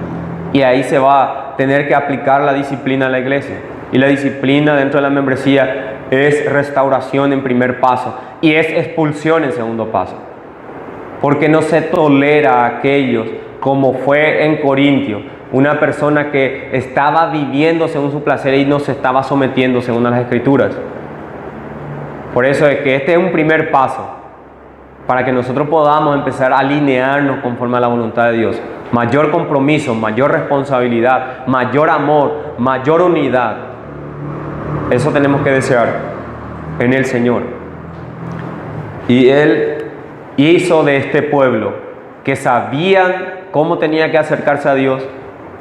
Y ahí se va a tener que aplicar la disciplina en la iglesia. Y la disciplina dentro de la membresía es restauración en primer paso y es expulsión en segundo paso. Porque no se tolera a aquellos, como fue en Corintios, una persona que estaba viviendo según su placer y no se estaba sometiendo según las Escrituras. Por eso es que este es un primer paso para que nosotros podamos empezar a alinearnos conforme a la voluntad de Dios. Mayor compromiso, mayor responsabilidad, mayor amor, mayor unidad. Eso tenemos que desear en el Señor. Y Él hizo de este pueblo que sabían cómo tenía que acercarse a Dios,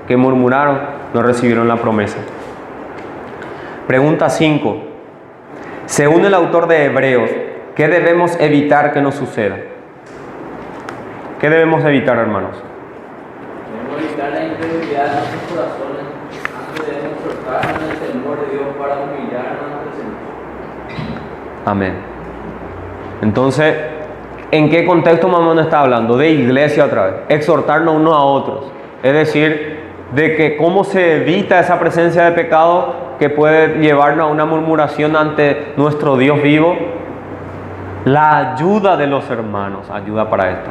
que murmuraron, no recibieron la promesa. Pregunta 5. Según el autor de Hebreos, ¿qué debemos evitar que nos suceda? ¿Qué debemos evitar, hermanos? Debemos evitar la incredulidad de nuestros corazones antes de exhortarnos en el temor de Dios para humillarnos ante el Señor. Amén. Entonces, ¿en qué contexto mamá nos está hablando? De iglesia otra vez. Exhortarnos unos a otros. Es decir, de que cómo se evita esa presencia de pecado que puede llevarnos a una murmuración ante nuestro Dios vivo. La ayuda de los hermanos ayuda para esto.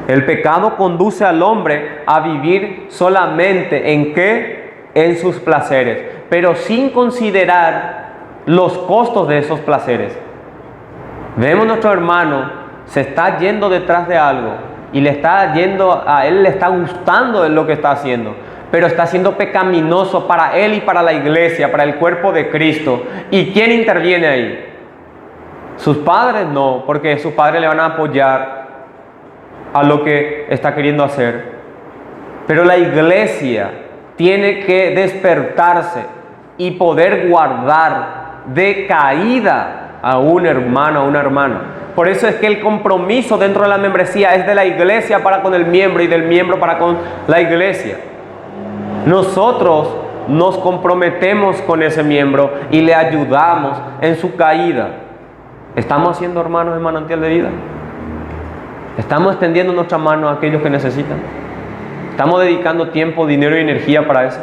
El pecado conduce al hombre a vivir solamente ¿en qué? En sus placeres, pero sin considerar los costos de esos placeres. Vemos nuestro hermano se está yendo detrás de algo y a él le está gustando de lo que está haciendo, pero está siendo pecaminoso para él y para la iglesia, para el cuerpo de Cristo. ¿Y quién interviene ahí? Sus padres no, porque sus padres le van a apoyar a lo que está queriendo hacer. Pero la iglesia tiene que despertarse y poder guardar de caída a un hermano, a una hermana. Por eso es que el compromiso dentro de la membresía es de la iglesia para con el miembro y del miembro para con la iglesia. Nosotros nos comprometemos con ese miembro y le ayudamos en su caída. ¿Estamos haciendo hermanos en manantial de vida? ¿Estamos extendiendo nuestra mano a aquellos que necesitan? ¿Estamos dedicando tiempo, dinero y energía para eso?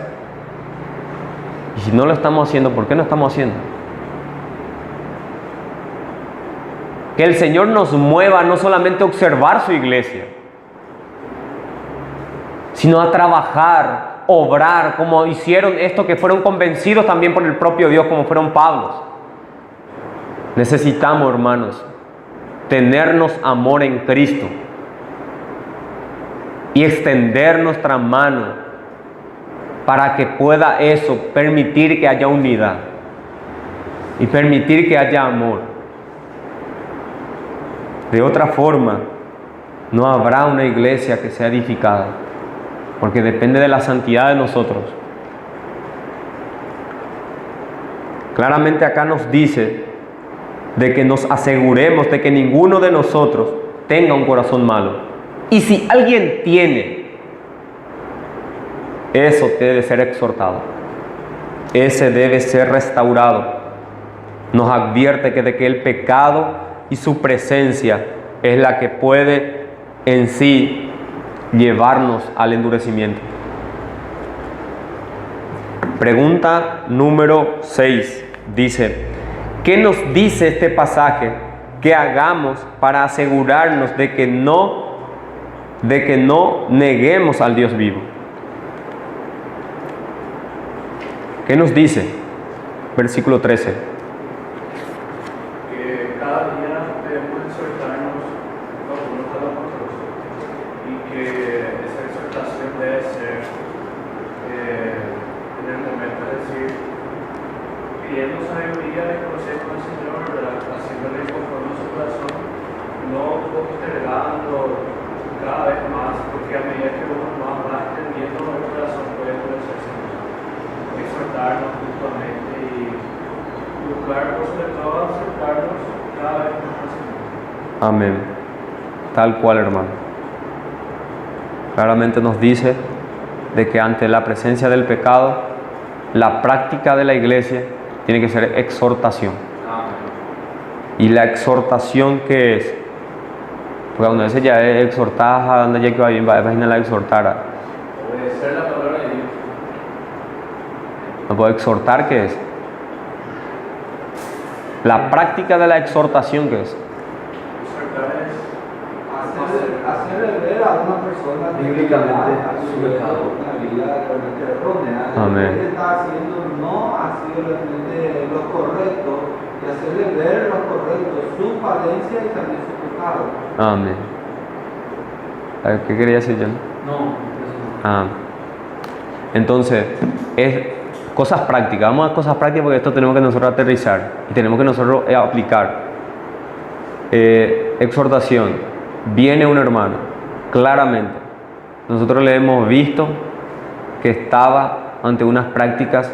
Y si no lo estamos haciendo, ¿por qué no estamos haciendo? Que el Señor nos mueva no solamente a observar su iglesia, sino a trabajar, obrar, como hicieron estos que fueron convencidos también por el propio Dios, como fueron Pablos. Necesitamos, hermanos, tenernos amor en Cristo y extender nuestra mano para que pueda eso permitir que haya unidad y permitir que haya amor. De otra forma, no habrá una iglesia que sea edificada, porque depende de la santidad de nosotros. Claramente acá nos dice de que nos aseguremos de que ninguno de nosotros tenga un corazón malo. Y si alguien tiene, eso debe ser exhortado. Ese debe ser restaurado. Nos advierte de que el pecado y su presencia es la que puede en sí llevarnos al endurecimiento. Pregunta número 6 dice: ¿qué nos dice este pasaje que hagamos para asegurarnos de que no de que no neguemos al Dios vivo. ¿Qué nos dice? Versículo 13. Que cada día debemos exhortarnos los unos a los otros y que esa exhortación debe ser en el momento de decir, pidiendo sabiduría y consejo al Señor, ¿verdad? Haciéndole conforme a su corazón, no postergando cada vez más, porque a medida que uno más va entendiendo el corazón puede endurecerse más. Exhortarnos mutuamente y buscar, por sobre todo, acercarnos cada vez más al Señor. Amén. Tal cual, hermano. Claramente nos dice de que ante la presencia del pecado, la práctica de la iglesia tiene que ser exhortación. ¿Y la exhortación qué es? Porque cuando dice ya es exhortar, ¿a dónde ya que va bien? Va a imaginar la exhortar. Obedecer la palabra de Dios. ¿No puedo exhortar qué es? La práctica de la exhortación qué es? Exhortar es Hacerle ver a una persona que Bíblicamente, ha su pecado. una vida realmente errónea. Amén. Él está haciendo no ha sido realmente lo correcto y hacerle ver lo correcto, su falencia y también su pecado. Amén. A ver, ¿qué quería decir, John? No, Entonces, es cosas prácticas. Vamos a cosas prácticas porque esto tenemos que nosotros aterrizar y tenemos que nosotros aplicar. Exhortación. Viene un hermano, claramente. Nosotros le hemos visto que estaba ante unas prácticas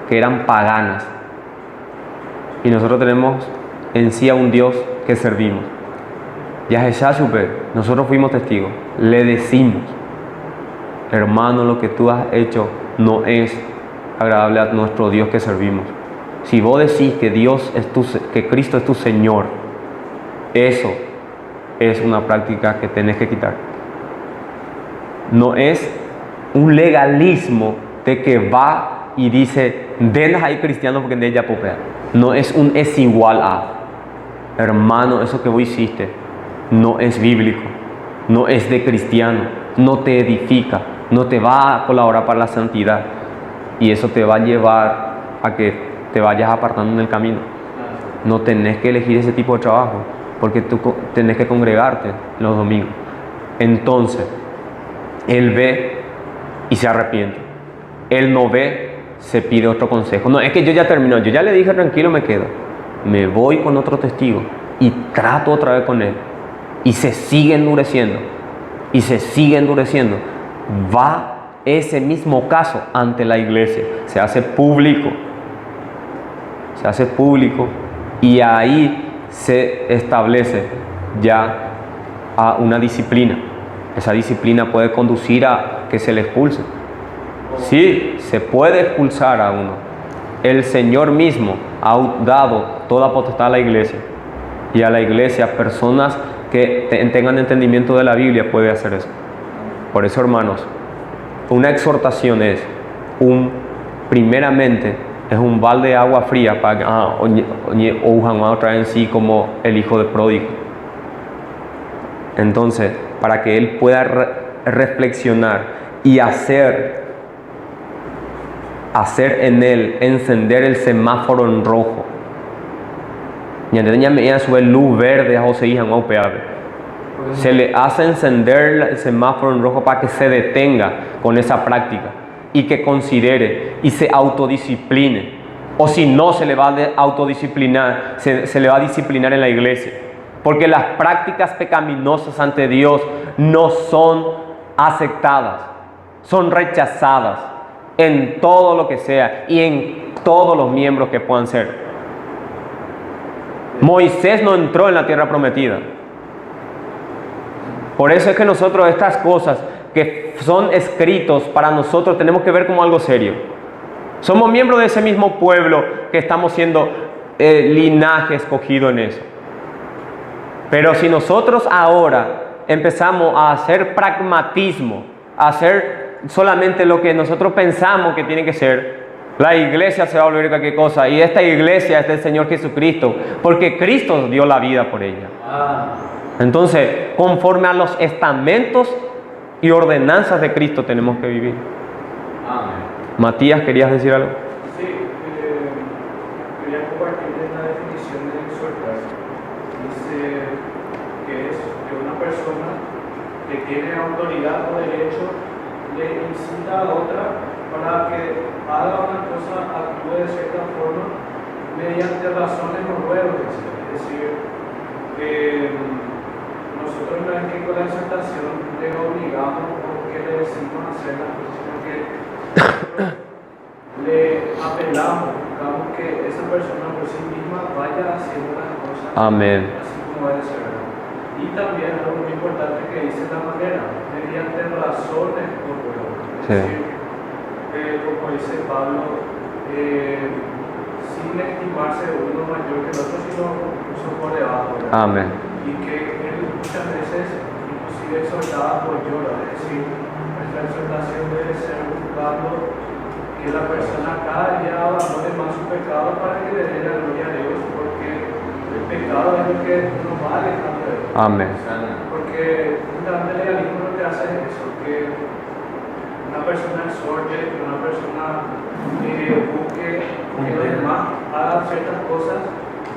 que eran paganas. Y nosotros tenemos en sí a un Dios que servimos. Yahshua Super, nosotros fuimos testigos. Le decimos, hermano, lo que tú has hecho no es agradable a nuestro Dios que servimos. Si vos decís que que Cristo es tu Señor, eso es una práctica que tenés que quitar. No es un legalismo de que va y dice, denas ahí cristiano porque en ella popea. No es un es igual a. Hermano, eso que vos hiciste no es bíblico, no es de cristiano, no te edifica, no te va a colaborar para la santidad. Y eso te va a llevar a que te vayas apartando en el camino. No tenés que elegir ese tipo de trabajo, porque tú tenés que congregarte los domingos. Entonces, él ve y se arrepiente. Él no ve, se pide otro consejo. No, es que yo ya terminó, yo ya le dije tranquilo, me quedo. Me voy con otro testigo y trato otra vez con él. Y se sigue endureciendo. Y se sigue endureciendo. Va ese mismo caso ante la iglesia. Se hace público. Se hace público. Y ahí se establece ya a una disciplina. Esa disciplina puede conducir a que se le expulse. Sí, se puede expulsar a uno. El Señor mismo ha dado toda potestad a la iglesia. Y a la iglesia, personas que tengan entendimiento de la Biblia puede hacer eso. Por eso, hermanos, una exhortación es primeramente es un balde de agua fría para que otra vez en sí como el hijo de pródigo. Entonces, para que él pueda reflexionar y hacer en él encender el semáforo en rojo. Y entonces me sube luz verde a José hija no se le hace encender el semáforo en rojo para que se detenga con esa práctica y que considere y se autodiscipline. O si no, se le va a autodisciplinar, se le va a disciplinar en la iglesia. Porque las prácticas pecaminosas ante Dios no son aceptadas, son rechazadas en todo lo que sea y en todos los miembros que puedan ser. Moisés no entró en la tierra prometida. Por eso es que nosotros estas cosas que son escritos para nosotros tenemos que ver como algo serio. Somos miembros de ese mismo pueblo que estamos siendo linaje escogido en eso. Pero si nosotros ahora empezamos a hacer pragmatismo, a hacer solamente lo que nosotros pensamos que tiene que ser, la iglesia se va a volver cualquier cosa. Y esta iglesia es del Señor Jesucristo, porque Cristo dio la vida por ella. Entonces, conforme a los estamentos y ordenanzas de Cristo tenemos que vivir. Amén. Matías, ¿querías decir algo? Sí, quería compartirles la definición de exhortar. Dice que es que una persona que tiene autoridad o derecho le incita a otra para que haga una cosa, actúe de cierta forma mediante razones o ruegos. Es decir, que nosotros no es que con la exhortación le obligamos o que le decimos a hacer las cosas, sino que le apelamos, buscamos que esa persona por sí misma vaya haciendo las cosas. Amén. Así como debe ser. Y también algo muy importante que dice la manera, mediante razones o ruegos. Es Sí. decir, como dice Pablo, sin estimarse uno mayor que el otro, sino incluso por debajo. ¿verdad? Amén. Y que él muchas veces inclusive exhortaba por llorar, es decir, nuestra exhortación debe ser buscando que la persona cada día abandone más su pecado para que le dé la gloria a Dios, porque el pecado es lo que nos va alejando de Dios. Amén. Porque un gran legalismo lo que hace es eso, que una persona exhorte, que una persona busque que los demás hagan ciertas cosas,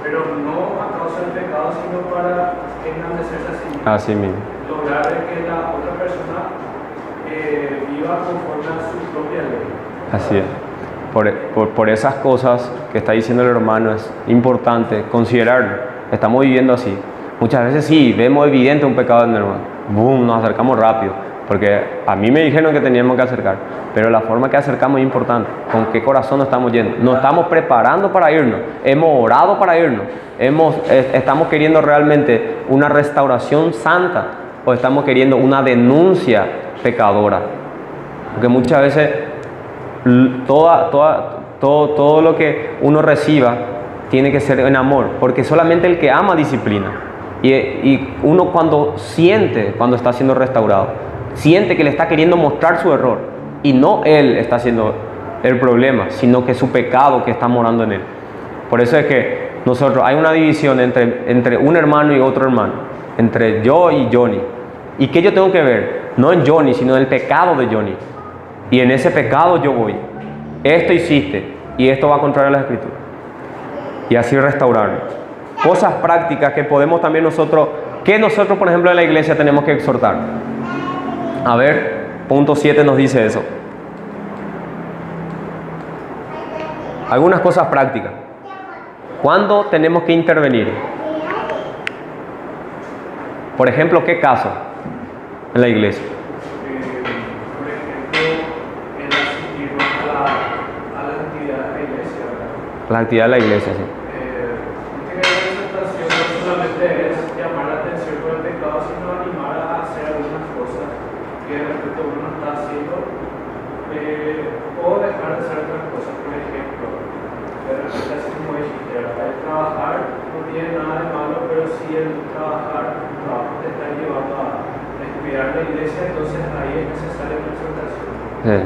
pero no a causa del pecado, sino para engrandecerse a sí mismo. Así mismo. Lograr que la otra persona viva conforme a su propia ley. Así es. Por esas cosas que está diciendo el hermano es importante considerarlo. Estamos viviendo así. Muchas veces sí, vemos evidente un pecado en el hermano. ¡Bum! Nos acercamos rápido. Porque a mí me dijeron que teníamos que acercar. Pero la forma que acercamos es importante. ¿Con qué corazón nos estamos yendo? Nos estamos preparando para irnos. Hemos orado para irnos. Estamos queriendo realmente una restauración santa. O estamos queriendo una denuncia pecadora. Porque muchas veces todo lo que uno reciba tiene que ser en amor, porque solamente el que ama disciplina. Y uno cuando está siendo restaurado, siente que le está queriendo mostrar su error, y no él está siendo el problema, sino que su pecado que está morando en él. Por eso es que hay una división entre un hermano y otro hermano, entre yo y Johnny. ¿Y qué yo tengo que ver? No en Johnny, sino en el pecado de Johnny. Y en ese pecado yo voy. Esto hiciste y esto va contrario a la Escritura. Y así restaurarlo. Cosas prácticas que podemos también nosotros, por ejemplo en la iglesia tenemos que exhortar. A ver, punto 7 nos dice eso. Algunas cosas prácticas. ¿Cuándo tenemos que intervenir? Por ejemplo, ¿qué caso en la iglesia? Por ejemplo, el asistir a la actividad de la iglesia, ¿verdad? La actividad de la iglesia, sí. Que la exhortación no solamente es llamar la atención por el pecado, sino animar a hacer algunas cosas que de repente uno está haciendo, o dejar de hacer otras cosas. Por ejemplo, de repente, así como dijiste, el trabajar no tiene nada de malo, pero si el trabajo te está llevando a descuidar la iglesia, entonces ahí es necesaria una exhortación. Sí.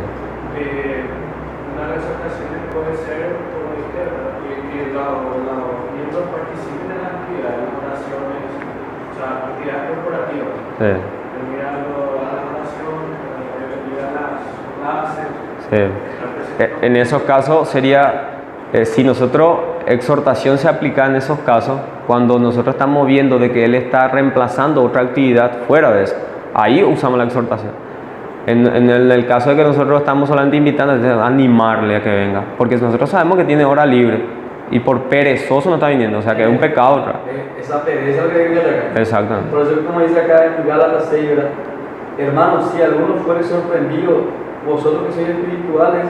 Una de las exhortaciones puede ser, como dije, que los miembros participen en las actividades, las oraciones, o sea, actividades corporativas. Sí. Venir a la oración, venir a las clases. Sí. En esos casos sería, si nosotros, exhortación se aplica en esos casos, cuando nosotros estamos viendo de que él está reemplazando otra actividad fuera de eso. Ahí usamos la exhortación. En el caso de que nosotros estamos solamente invitando, es animarle a que venga. Porque nosotros sabemos que tiene hora libre y por perezoso no está viniendo. O sea que es un pecado otra. Esa pereza que viene acá. Exactamente. Por eso, como dice acá en Gálatas 6, ¿verdad? Hermanos, si alguno fuere sorprendido, vosotros que sois espirituales,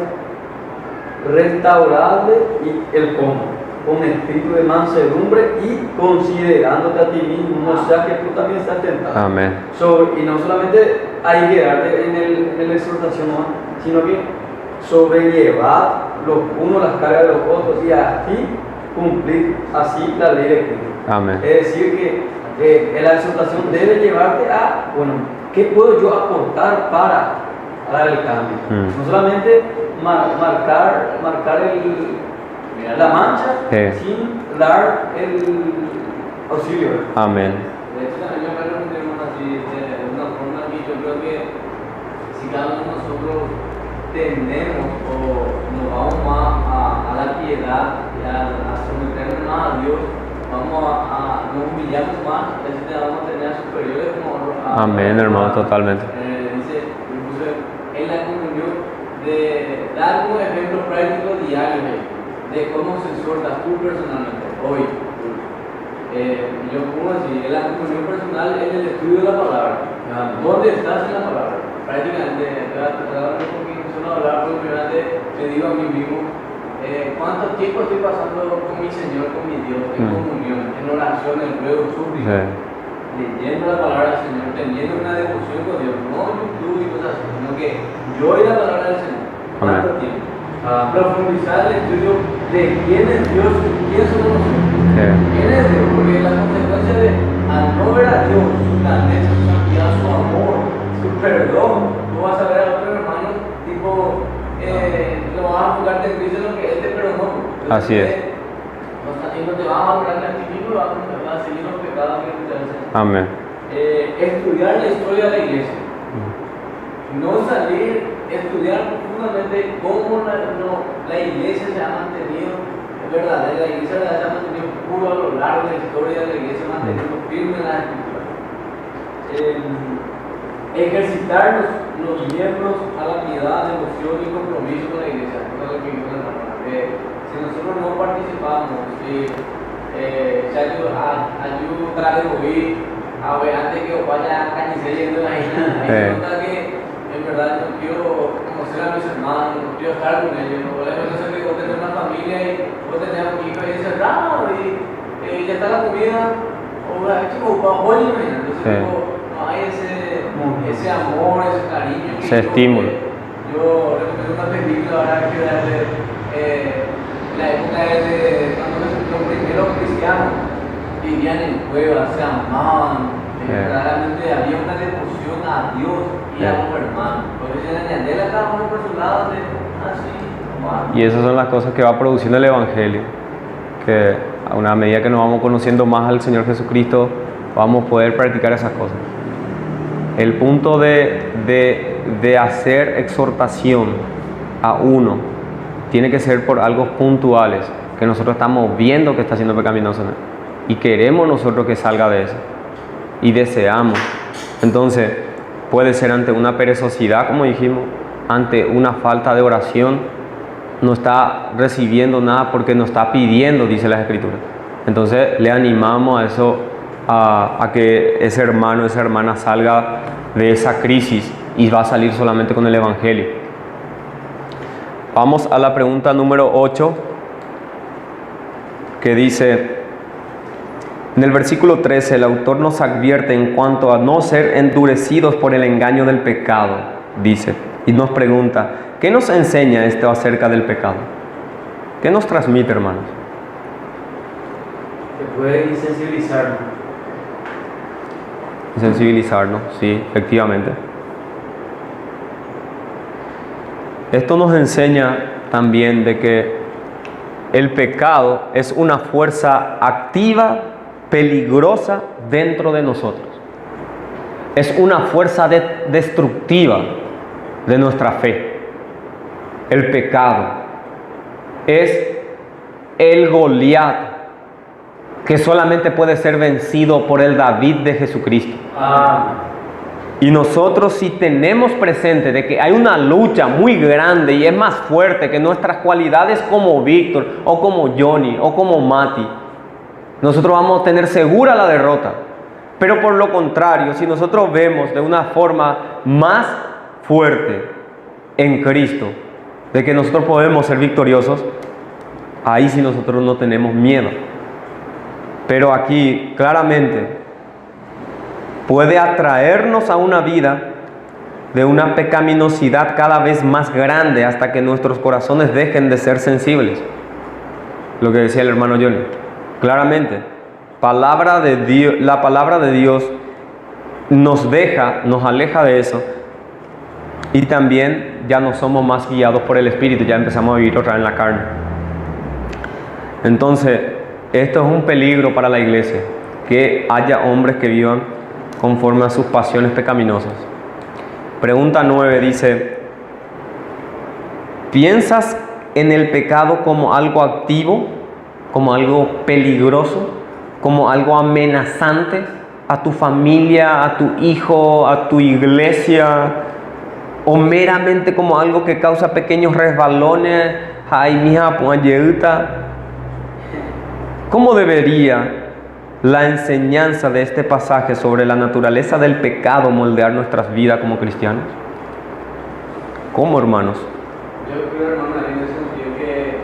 restauradle y el cómo, con espíritu de mansedumbre y considerándote a ti mismo, no sea que tú también estás tentado. Amén. Y no solamente hay que darte en la exhortación, ¿no? Sino que sobrellevar los unos las cargas de los otros y así cumplir así la ley de Cristo. Amén. Es decir, que la exhortación debe llevarte a, bueno, ¿qué puedo yo aportar para dar el cambio? No solamente marcar la mancha sin dar el auxilio. Amén. De hecho, también me de una forma que yo creo que si cada uno de nosotros tendemos o nos vamos más a la piedad y a someternos más a Dios, nos humillamos más, entonces vamos a tener superiores como Amén, hermano, totalmente. Dice, incluso en la comunión, de dar un ejemplo práctico diario de cómo se exhorta tú personalmente, hoy. Yo pongo así, en la comunión personal es el estudio de la palabra. ¿Dónde estás en la palabra? Prácticamente, porque solo hablar, porque me digo a mí mismo, ¿cuánto tiempo estoy pasando con mi Señor, con mi Dios, en comunión, en oración, en ruego, súplica, leyendo la palabra del Señor, teniendo una devoción con Dios, no YouTube y cosas así, sino que yo oí la palabra del Señor? ¿Cuánto tiempo? Profundizar el estudio de quién es Dios y quién somos nosotros. ¿Quién es Dios? Porque la consecuencia de al no ver a Dios, su grandeza, su santidad, su amor, su perdón, tú vas a ver a otro hermano, tipo, lo vas a jugarte en Cristo lo que Él te perdonó. Así es. No te vas a valorar a ti mismo y vas a seguir los pecados que te hacen. Amén. Estudiar la historia de la iglesia. No salir, estudiar profundamente cómo la iglesia se ha mantenido verdadera, la iglesia se ha mantenido puro a lo largo de la historia de la iglesia, manteniendo firme en la escritura. Ejercitar los miembros a la piedad, devoción y compromiso con la iglesia. Si nosotros no participamos, si ayuda a oír, a ver, antes que vaya a cañicer yendo ahí, nota que en verdad no quiero conocer a mis hermanos, no quiero estar con ellos, no sé que vos tenés una familia y vos tenés un hijo y encerrado y ya está la comida, o la chico, voy a ir, entonces no hay ese amor, ese cariño, ese estímulo. Yo recomiendo una película ahora que darle la época de cuando los primeros cristianos vivían en cuevas, se amaban, realmente había una devoción a Dios y a los hermanos. Porque se le cada uno por su lado, así. Y esas son las cosas que va produciendo el Evangelio. Que a una medida que nos vamos conociendo más al Señor Jesucristo, vamos a poder practicar esas cosas. El punto de hacer exhortación a uno tiene que ser por algo puntuales, que nosotros estamos viendo que está siendo pecaminoso y queremos nosotros que salga de eso y deseamos. Entonces puede ser ante una perezosidad, como dijimos, ante una falta de oración, no está recibiendo nada porque no está pidiendo, dice las Escrituras. Entonces le animamos a eso, a que ese hermano, esa hermana salga de esa crisis y va a salir solamente con el Evangelio. Vamos a la pregunta número 8, que dice, en el versículo 13, el autor nos advierte en cuanto a no ser endurecidos por el engaño del pecado, dice, y nos pregunta, ¿qué nos enseña esto acerca del pecado? ¿Qué nos transmite, hermanos? Que puede insensibilizarnos. Sensibilizarnos, sí, efectivamente. Esto nos enseña también de que el pecado es una fuerza activa, peligrosa dentro de nosotros. Es una fuerza destructiva de nuestra fe. El pecado es el Goliat que solamente puede ser vencido por el David de Jesucristo. Y nosotros, si tenemos presente de que hay una lucha muy grande y es más fuerte que nuestras cualidades como Víctor o como Johnny o como Mati, nosotros vamos a tener segura la derrota. Pero por lo contrario, si nosotros vemos de una forma más fuerte en Cristo, de que nosotros podemos ser victoriosos, ahí sí nosotros no tenemos miedo. Pero aquí claramente puede atraernos a una vida de una pecaminosidad cada vez más grande hasta que nuestros corazones dejen de ser sensibles. Lo que decía el hermano Johnny. Claramente, la palabra de Dios nos aleja de eso, y también ya no somos más guiados por el Espíritu, ya empezamos a vivir otra vez en la carne. Entonces, esto es un peligro para la iglesia, que haya hombres que vivan conforme a sus pasiones pecaminosas. Pregunta 9 dice: ¿piensas en el pecado como algo activo, como algo peligroso, como algo amenazante a tu familia, a tu hijo, a tu iglesia, o meramente como algo que causa pequeños resbalones? Ay, mija, pues ¿cómo debería la enseñanza de este pasaje sobre la naturaleza del pecado moldear nuestras vidas como cristianos? ¿Cómo, hermanos? Yo creo, hermano, en el sentido que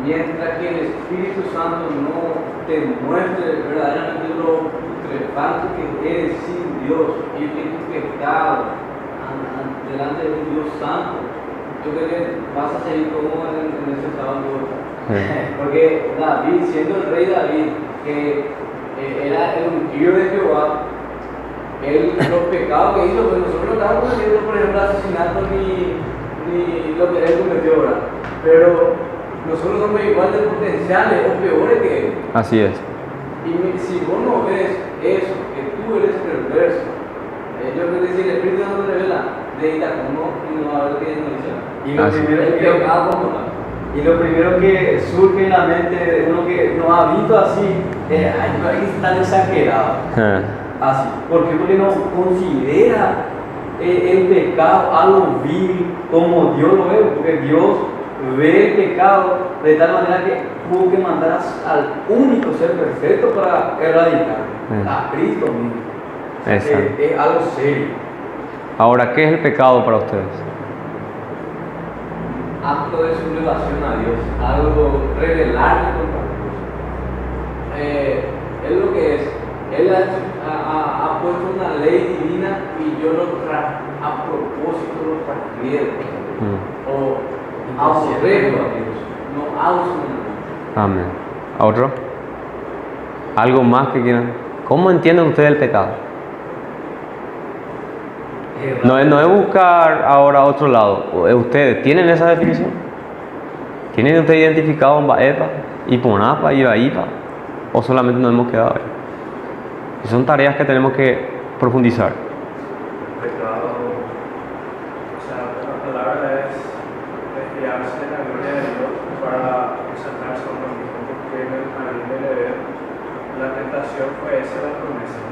mientras que el Espíritu Santo no te muestre verdaderamente lo putrefacto que eres sin Dios y en tu pecado delante de un Dios santo, yo creo que vas a seguir como en ese estado. Porque David, siendo el rey David, que era el ungido de Jehová, los pecados que hizo, pues nosotros no estamos cometiendo, por ejemplo, asesinato ni lo que él cometió ahora, pero nosotros somos igual de potenciales o peores que él. Así es. Y si vos no ves eso, que tú eres perverso, yo creo que si el Espíritu no te revela, de ira como no va a haber que y lo primero que surge en la mente de uno que no ha visto así es: ay, no hay que estar exagerado. Así. ¿Por qué? Porque no considera el pecado algo vil como Dios lo ve, porque Dios ve el pecado de tal manera que tuvo que mandar al único ser perfecto para erradicarlo, a Cristo mismo. Es algo serio. Ahora, ¿qué es el pecado para ustedes? Acto de sublevación a Dios, algo revelarle contra Dios. Es lo que es. Él ha puesto una ley divina y yo a propósito lo transgriedo. O aborrezco a Dios, no hago su voluntad. Amén. ¿A otro? ¿Algo más que quieran? ¿Cómo entienden ustedes el pecado? No es buscar ahora otro lado. ¿Ustedes tienen esa definición? ¿Tienen ustedes identificado en Baepa, Iponapa y Baipa? ¿O solamente nos hemos quedado ahí? Y son tareas que tenemos que profundizar. Pecado, o sea, la palabra es desviarse de la gloria de Dios para exaltarse a uno mismo, porque en el jardín del Edén la tentación fue esa la promesa,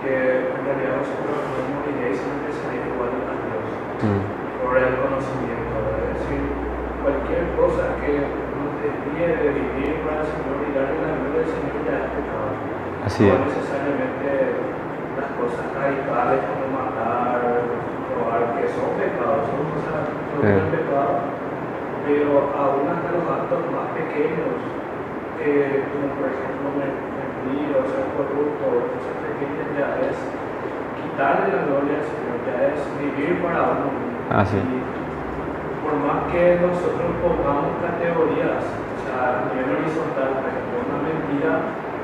que en realidad vosotros no moriréis sino que seréis iguales a Dios por el conocimiento, es decir, cualquier cosa que nos desvíe de vivir para el Señor y darle la gloria del Señor ya es pecado. Así no es. necesariamente las cosas radicales como matar, robar, que son pecados, son cosas que son pecados, pero aún hasta los actos más pequeños, como por ejemplo mentir o ser corrupto, cosas pequeñas, ya es quitarle la gloria al Señor, ya es vivir para uno mismo. Así. Y por más que nosotros pongamos categorías, o sea, a nivel horizontal, por ejemplo, una mentira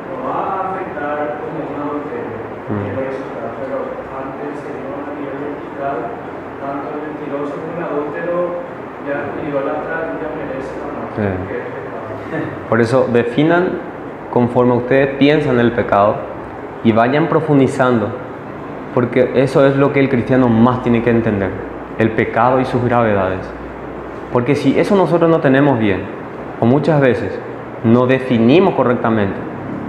no va a afectar como un adulterio, pero ante el Señor a nivel vertical, tanto el mentiroso como el adúltero ya idolatra ya merece la muerte, que es pecado. Por eso definan conforme ustedes piensan el pecado y vayan profundizando, porque eso es lo que el cristiano más tiene que entender, el pecado y sus gravedades. Porque si eso nosotros no tenemos bien, o muchas veces no definimos correctamente,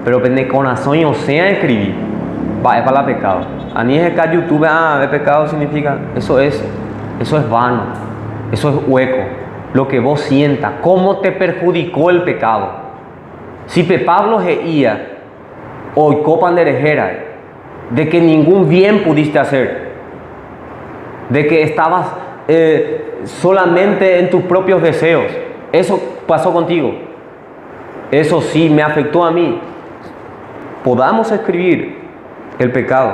pero de corazón o sea escribir, es para el pecado. A ni es que YouTube, de pecado significa, eso es vano, eso es hueco. Lo que vos sientas, cómo te perjudicó el pecado. Si Pablo geía, o copan de herejera, de que ningún bien pudiste hacer, de que estabas solamente en tus propios deseos, eso pasó contigo, eso sí me afectó a mí. Podamos escribir el pecado,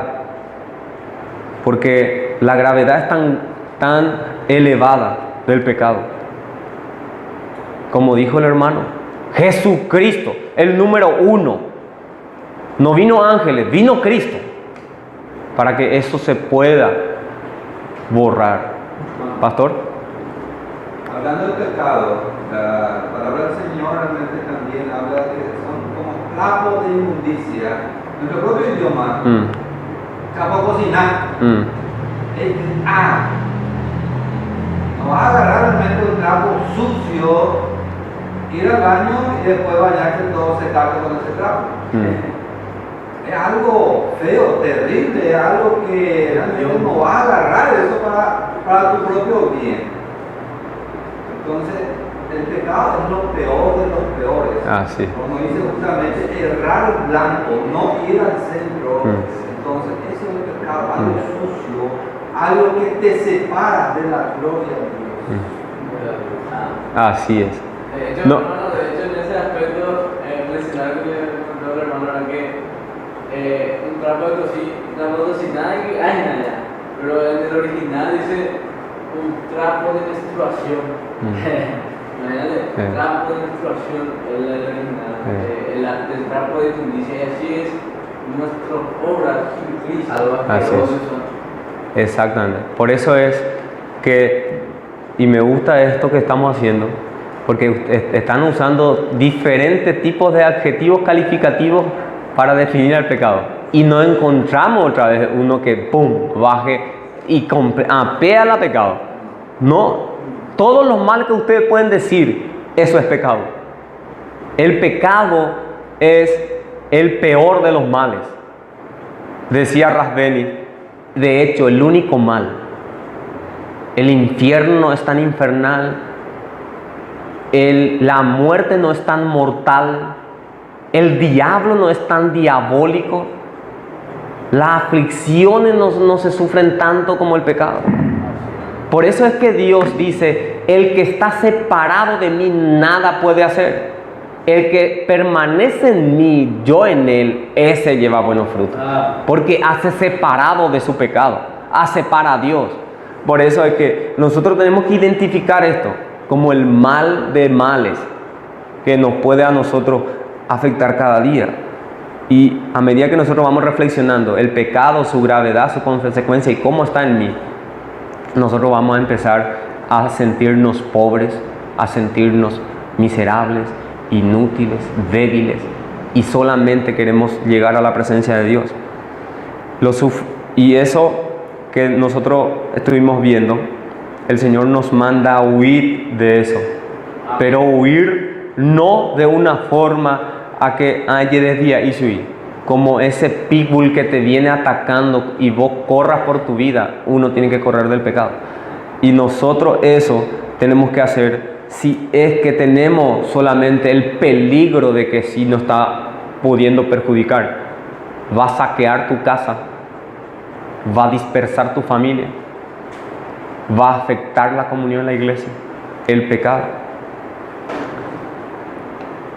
porque la gravedad es tan elevada del pecado. Como dijo el hermano, Jesucristo, el número 1. No vino ángeles, vino Cristo, para que eso se pueda borrar. Pastor. Hablando del pecado, la palabra del Señor realmente también habla de que son como trapos de inmundicia. Nuestro propio idioma Acabo de cocinar. Mm. No vas a agarrar realmente un trapo sucio, ir al baño y después bañarse todo secarte con ese trapo. Es algo feo, terrible, es algo que realmente no vas a agarrar eso para tu propio bien. Entonces, el pecado es lo peor de los peores. Sí. Como dice justamente, errar blanco, no ir al centro. Entonces, eso es el pecado, algo sucio, algo que te separa de la gloria de Dios. Así es. No. De hecho, en ese aspecto, mencionar que le contó el hermano era que un trapo de cocina hay allá, pero en el original dice un trapo de menstruación. Imagínate, trapo de menstruación es el original, el trapo de inmundicia, y así es nuestra obra sin Cristo. Así es. Exactamente. Por eso es que, y me gusta esto que estamos haciendo, porque están usando diferentes tipos de adjetivos calificativos para definir el pecado. Y no encontramos otra vez uno que, ¡pum!, baje y apea al pecado. No, todos los males que ustedes pueden decir, eso es pecado. El pecado es el peor de los males. Decía Rasbeni, de hecho, el único mal. El infierno es tan infernal, la muerte no es tan mortal, el diablo no es tan diabólico, las aflicciones no se sufren tanto como el pecado. Por eso es que Dios dice, el que está separado de mí nada puede hacer. El que permanece en mí, yo en él, ese lleva buenos frutos. Porque hace separado de su pecado, hace para Dios. Por eso es que nosotros tenemos que identificar esto como el mal de males que nos puede a nosotros afectar cada día. Y a medida que nosotros vamos reflexionando el pecado, su gravedad, su consecuencia y cómo está en mí, nosotros vamos a empezar a sentirnos pobres, a sentirnos miserables, inútiles, débiles, y solamente queremos llegar a la presencia de Dios. Y eso que nosotros estuvimos viendo, el Señor nos manda a huir de eso, pero huir no de una forma a que desvía y huir, como ese pitbull que te viene atacando y vos corras por tu vida. Uno tiene que correr del pecado, y nosotros eso tenemos que hacer si es que tenemos solamente el peligro de que si nos está pudiendo perjudicar, va a saquear tu casa, va a dispersar tu familia, va a afectar la comunión en la iglesia, el pecado.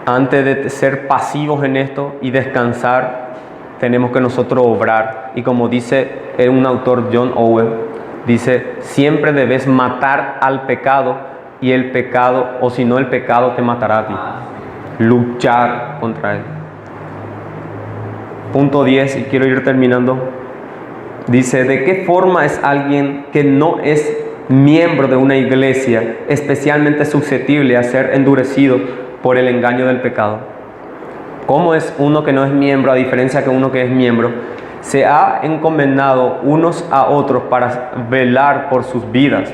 Antes de ser pasivos en esto y descansar, tenemos que nosotros obrar. Y como dice un autor, John Owen, dice, siempre debes matar al pecado, y el pecado, o si no, el pecado te matará a ti. Luchar contra él. Punto 10, y quiero ir terminando. Dice, ¿de qué forma es alguien que no es miembro de una iglesia especialmente susceptible a ser endurecido por el engaño del pecado? ¿Cómo es uno que no es miembro, a diferencia que uno que es miembro? Se ha encomendado unos a otros para velar por sus vidas.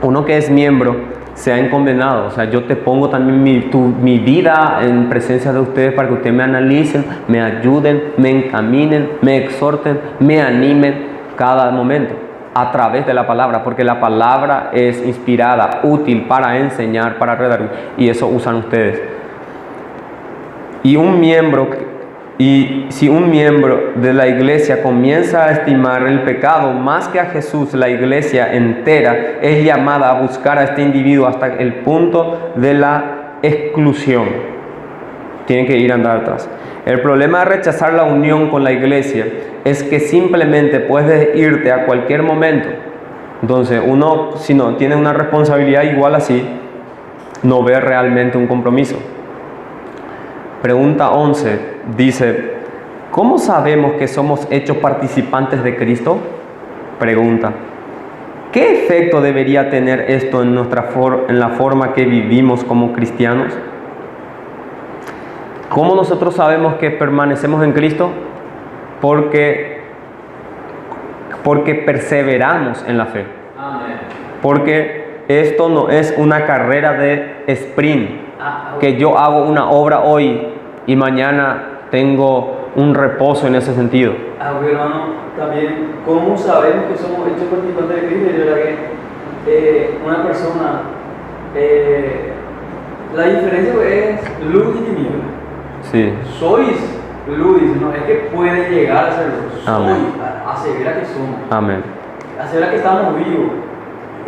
Uno que es miembro se ha encomendado, o sea, yo te pongo también mi vida en presencia de ustedes para que ustedes me analicen, me ayuden, me encaminen, me exhorten, me animen cada momento a través de la palabra, porque la palabra es inspirada, útil para enseñar, para redarguir, y eso usan ustedes. Y si un miembro de la iglesia comienza a estimar el pecado más que a Jesús, la iglesia entera es llamada a buscar a este individuo hasta el punto de la exclusión. Tienen que ir a andar atrás. El problema de rechazar la unión con la iglesia es que simplemente puedes irte a cualquier momento. Entonces uno, si no tiene una responsabilidad igual así, no ve realmente un compromiso. Pregunta 11 dice, ¿cómo sabemos que somos hechos participantes de Cristo? Pregunta, ¿qué efecto debería tener esto en la forma que vivimos como cristianos? ¿Cómo nosotros sabemos que permanecemos en Cristo? Porque porque perseveramos en la fe. Amén. Porque esto no es una carrera de sprint, que yo hago una obra hoy y mañana tengo un reposo en ese sentido. Hermano, también, ¿cómo sabemos que somos hechos participantes de Cristo? Yo creo que una persona, la diferencia es luz y tiniebla. Sí. Sois luz, no es que puede llegar a ser luz. Amén. Asevera que somos. Amén. Asevera que estamos vivos.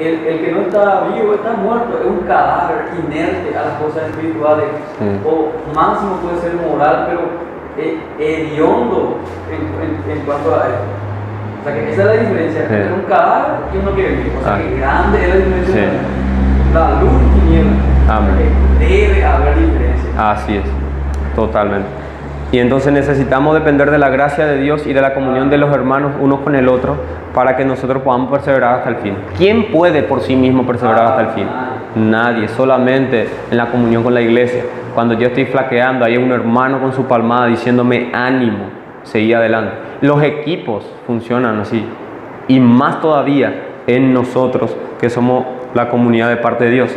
El que no está vivo está muerto, es un cadáver inerte a las cosas espirituales. Sí. O máximo puede ser moral, pero hediondo en cuanto a esto. O sea que esa es la diferencia entre un cadáver y uno que vive. O sea que grande es la diferencia Sí. entre la luz y tiniebla. Amén. Debe haber diferencia. Así es, totalmente. Y entonces necesitamos depender de la gracia de Dios y de la comunión de los hermanos unos con el otro para que nosotros podamos perseverar hasta el fin. ¿Quién puede por sí mismo perseverar hasta el fin? Nadie, solamente en la comunión con la iglesia. Cuando yo estoy flaqueando, hay un hermano con su palmada diciéndome ánimo, seguí adelante. Los equipos funcionan así, y más todavía en nosotros que somos la comunidad de parte de Dios.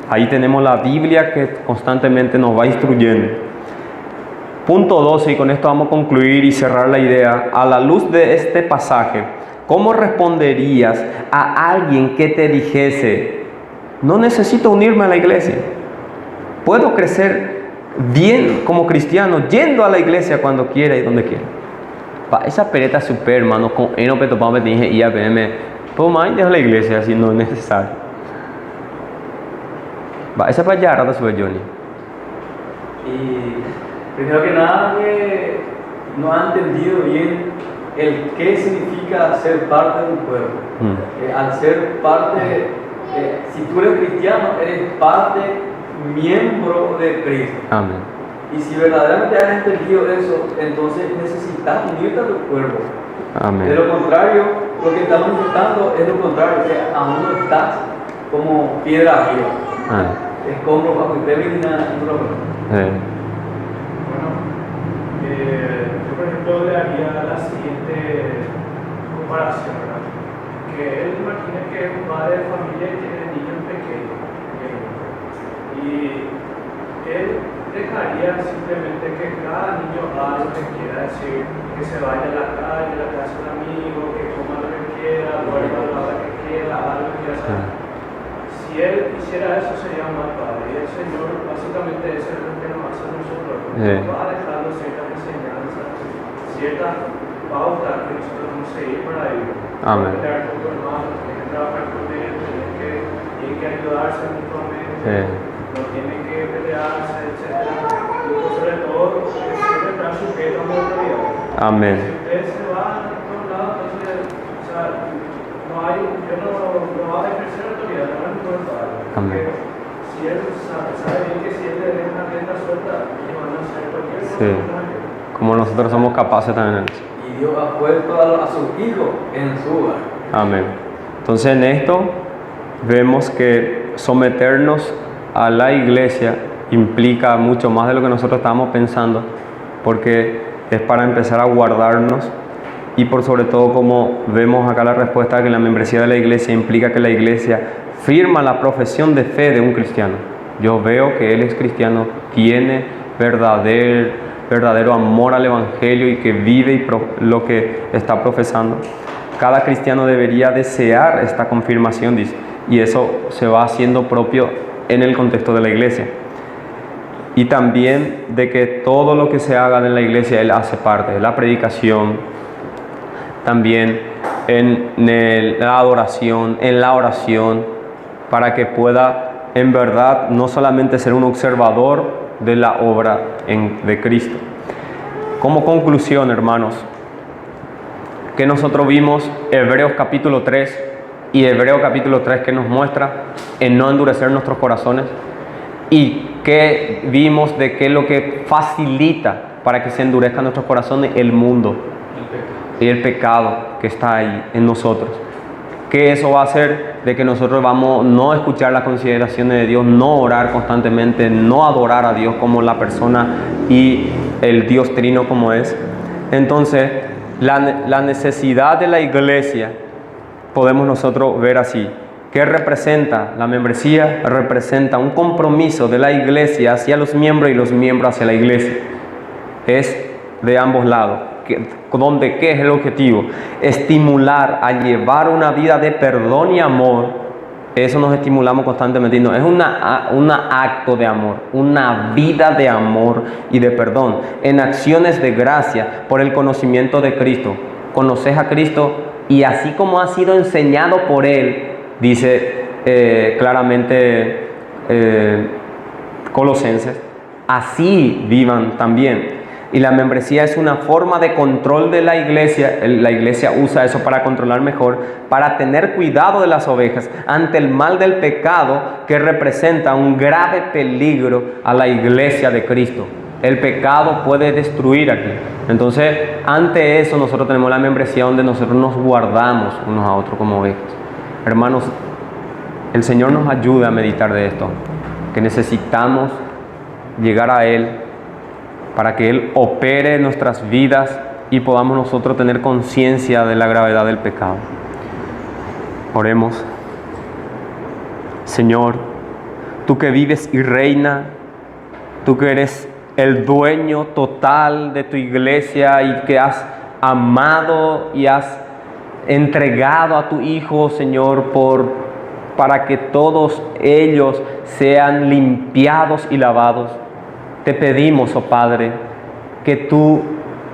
Ahí tenemos la Biblia que constantemente nos va instruyendo. Punto 12, y con esto vamos a concluir y cerrar la idea. A la luz de este pasaje, ¿cómo responderías a alguien que te dijese: no necesito unirme a la iglesia, puedo crecer bien como cristiano yendo a la iglesia cuando quiera y donde quiera? Esa pereta super, hermano, con eno petopame te dije y APM, pues más deja la iglesia si no es necesario. Esa para allá rata sube Johnny. Y primero que nada, que no ha entendido bien el qué significa ser parte de un pueblo. Al ser parte, si tú eres cristiano, eres parte, miembro de Cristo. Amén. Y si verdaderamente has entendido eso, entonces necesitas unirte a tu cuerpo. Amén. De lo contrario, lo que estás manifestando es lo contrario, que aún no estás como piedra arriba. Amén. Es como bajo el término y nada. Bueno, yo por ejemplo le haría la siguiente comparación, ¿verdad? Que él imagina que es un padre de familia y tiene niños pequeños. Y él dejaría simplemente que cada niño haga lo que quiera, decir, que se vaya a la calle, a la casa de un amigo, que coma lo que quiera, duerma a la hora que quiera, haga lo que quiera hacer. Si él hiciera eso sería un mal padre, y el Señor básicamente eso es lo que nos hace a nosotros, nos va dejando ciertas enseñanzas, ciertas pautas que nosotros vamos a seguir para ello. Amén. Tienes que con tu hermano, tienes que trabajar con él, tienes que ayudarse mutuamente, no tienen que pelearse, etc. Y sobre todo, siempre están sujetos a la autoridad. Amén. Si ustedes se van a todos lados, entonces, o sea, no va a ejercer autoridad, no va a ningún padre. Amén. Si él sabe bien que si él le deja una rienda suelta, ellos van a hacer cualquier cosa. Sí. Como nosotros somos capaces también en eso. Y Dios ha puesto a su hijo en su hogar. Amén. Entonces en esto vemos que someternos a la iglesia implica mucho más de lo que nosotros estábamos pensando, porque es para empezar a guardarnos y por sobre todo, como vemos acá la respuesta, que la membresía de la iglesia implica que la iglesia firma la profesión de fe de un cristiano. Yo veo que él es cristiano, tiene verdadero amor al evangelio y que vive lo que está profesando. Cada cristiano debería desear esta confirmación, dice, y eso se va haciendo propio en el contexto de la iglesia. Y también de que todo lo que se haga en la iglesia, él hace parte de la predicación, también en la adoración, en la oración, para que pueda en verdad no solamente ser un observador de la obra de Cristo. Como conclusión, hermanos, que nosotros vimos Hebreos capítulo 3 y Hebreos capítulo 3 que nos muestra en no endurecer nuestros corazones, y que vimos de qué es lo que facilita para que se endurezcan nuestros corazones: el mundo y el pecado que está ahí en nosotros. Que eso va a hacer de que nosotros vamos no escuchar las consideraciones de Dios, no orar constantemente, no adorar a Dios como la persona y el Dios trino como es. Entonces, La necesidad de la iglesia podemos nosotros ver así. ¿Qué representa? La membresía representa un compromiso de la iglesia hacia los miembros y los miembros hacia la iglesia. Es de ambos lados. ¿Qué es el objetivo? Estimular a llevar una vida de perdón y amor. Eso nos estimulamos constantemente. Y no, es un acto de amor, una vida de amor y de perdón, en acciones de gracia por el conocimiento de Cristo. Conoces a Cristo y así como ha sido enseñado por Él, dice claramente Colosenses, así vivan también. Y la membresía es una forma de control de la iglesia. La iglesia usa eso para controlar mejor, para tener cuidado de las ovejas ante el mal del pecado que representa un grave peligro a la iglesia de Cristo. El pecado puede destruir aquí. Entonces, ante eso nosotros tenemos la membresía donde nosotros nos guardamos unos a otros como ovejas. Hermanos, el Señor nos ayuda a meditar de esto, que necesitamos llegar a Él para que Él opere en nuestras vidas y podamos nosotros tener conciencia de la gravedad del pecado. Oremos. Señor, tú que vives y reina, tú que eres el dueño total de tu iglesia y que has amado y has entregado a tu Hijo, Señor, para que todos ellos sean limpiados y lavados. Te pedimos, oh Padre, que tú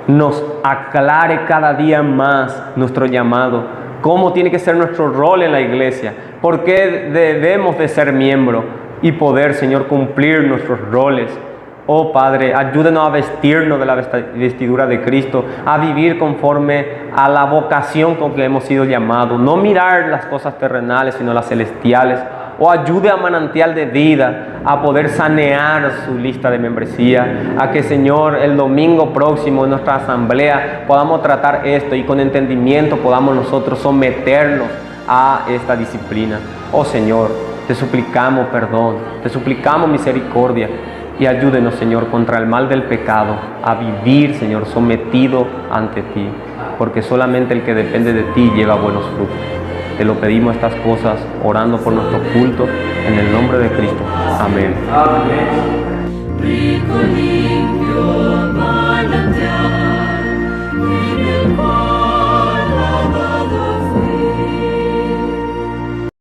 nos aclare cada día más nuestro llamado, cómo tiene que ser nuestro rol en la iglesia, por qué debemos de ser miembros y poder, Señor, cumplir nuestros roles. Oh Padre, ayúdenos a vestirnos de la vestidura de Cristo, a vivir conforme a la vocación con que hemos sido llamados, no mirar las cosas terrenales, sino las celestiales. O ayude a Manantial de Vida a poder sanear su lista de membresía, a que, Señor, el domingo próximo en nuestra asamblea podamos tratar esto y con entendimiento podamos nosotros someternos a esta disciplina. Oh Señor, te suplicamos perdón, te suplicamos misericordia y ayúdenos, Señor, contra el mal del pecado, a vivir, Señor, sometido ante ti, porque solamente el que depende de ti lleva buenos frutos. Te lo pedimos estas cosas orando por nuestro culto en el nombre de Cristo. Amén. Amén.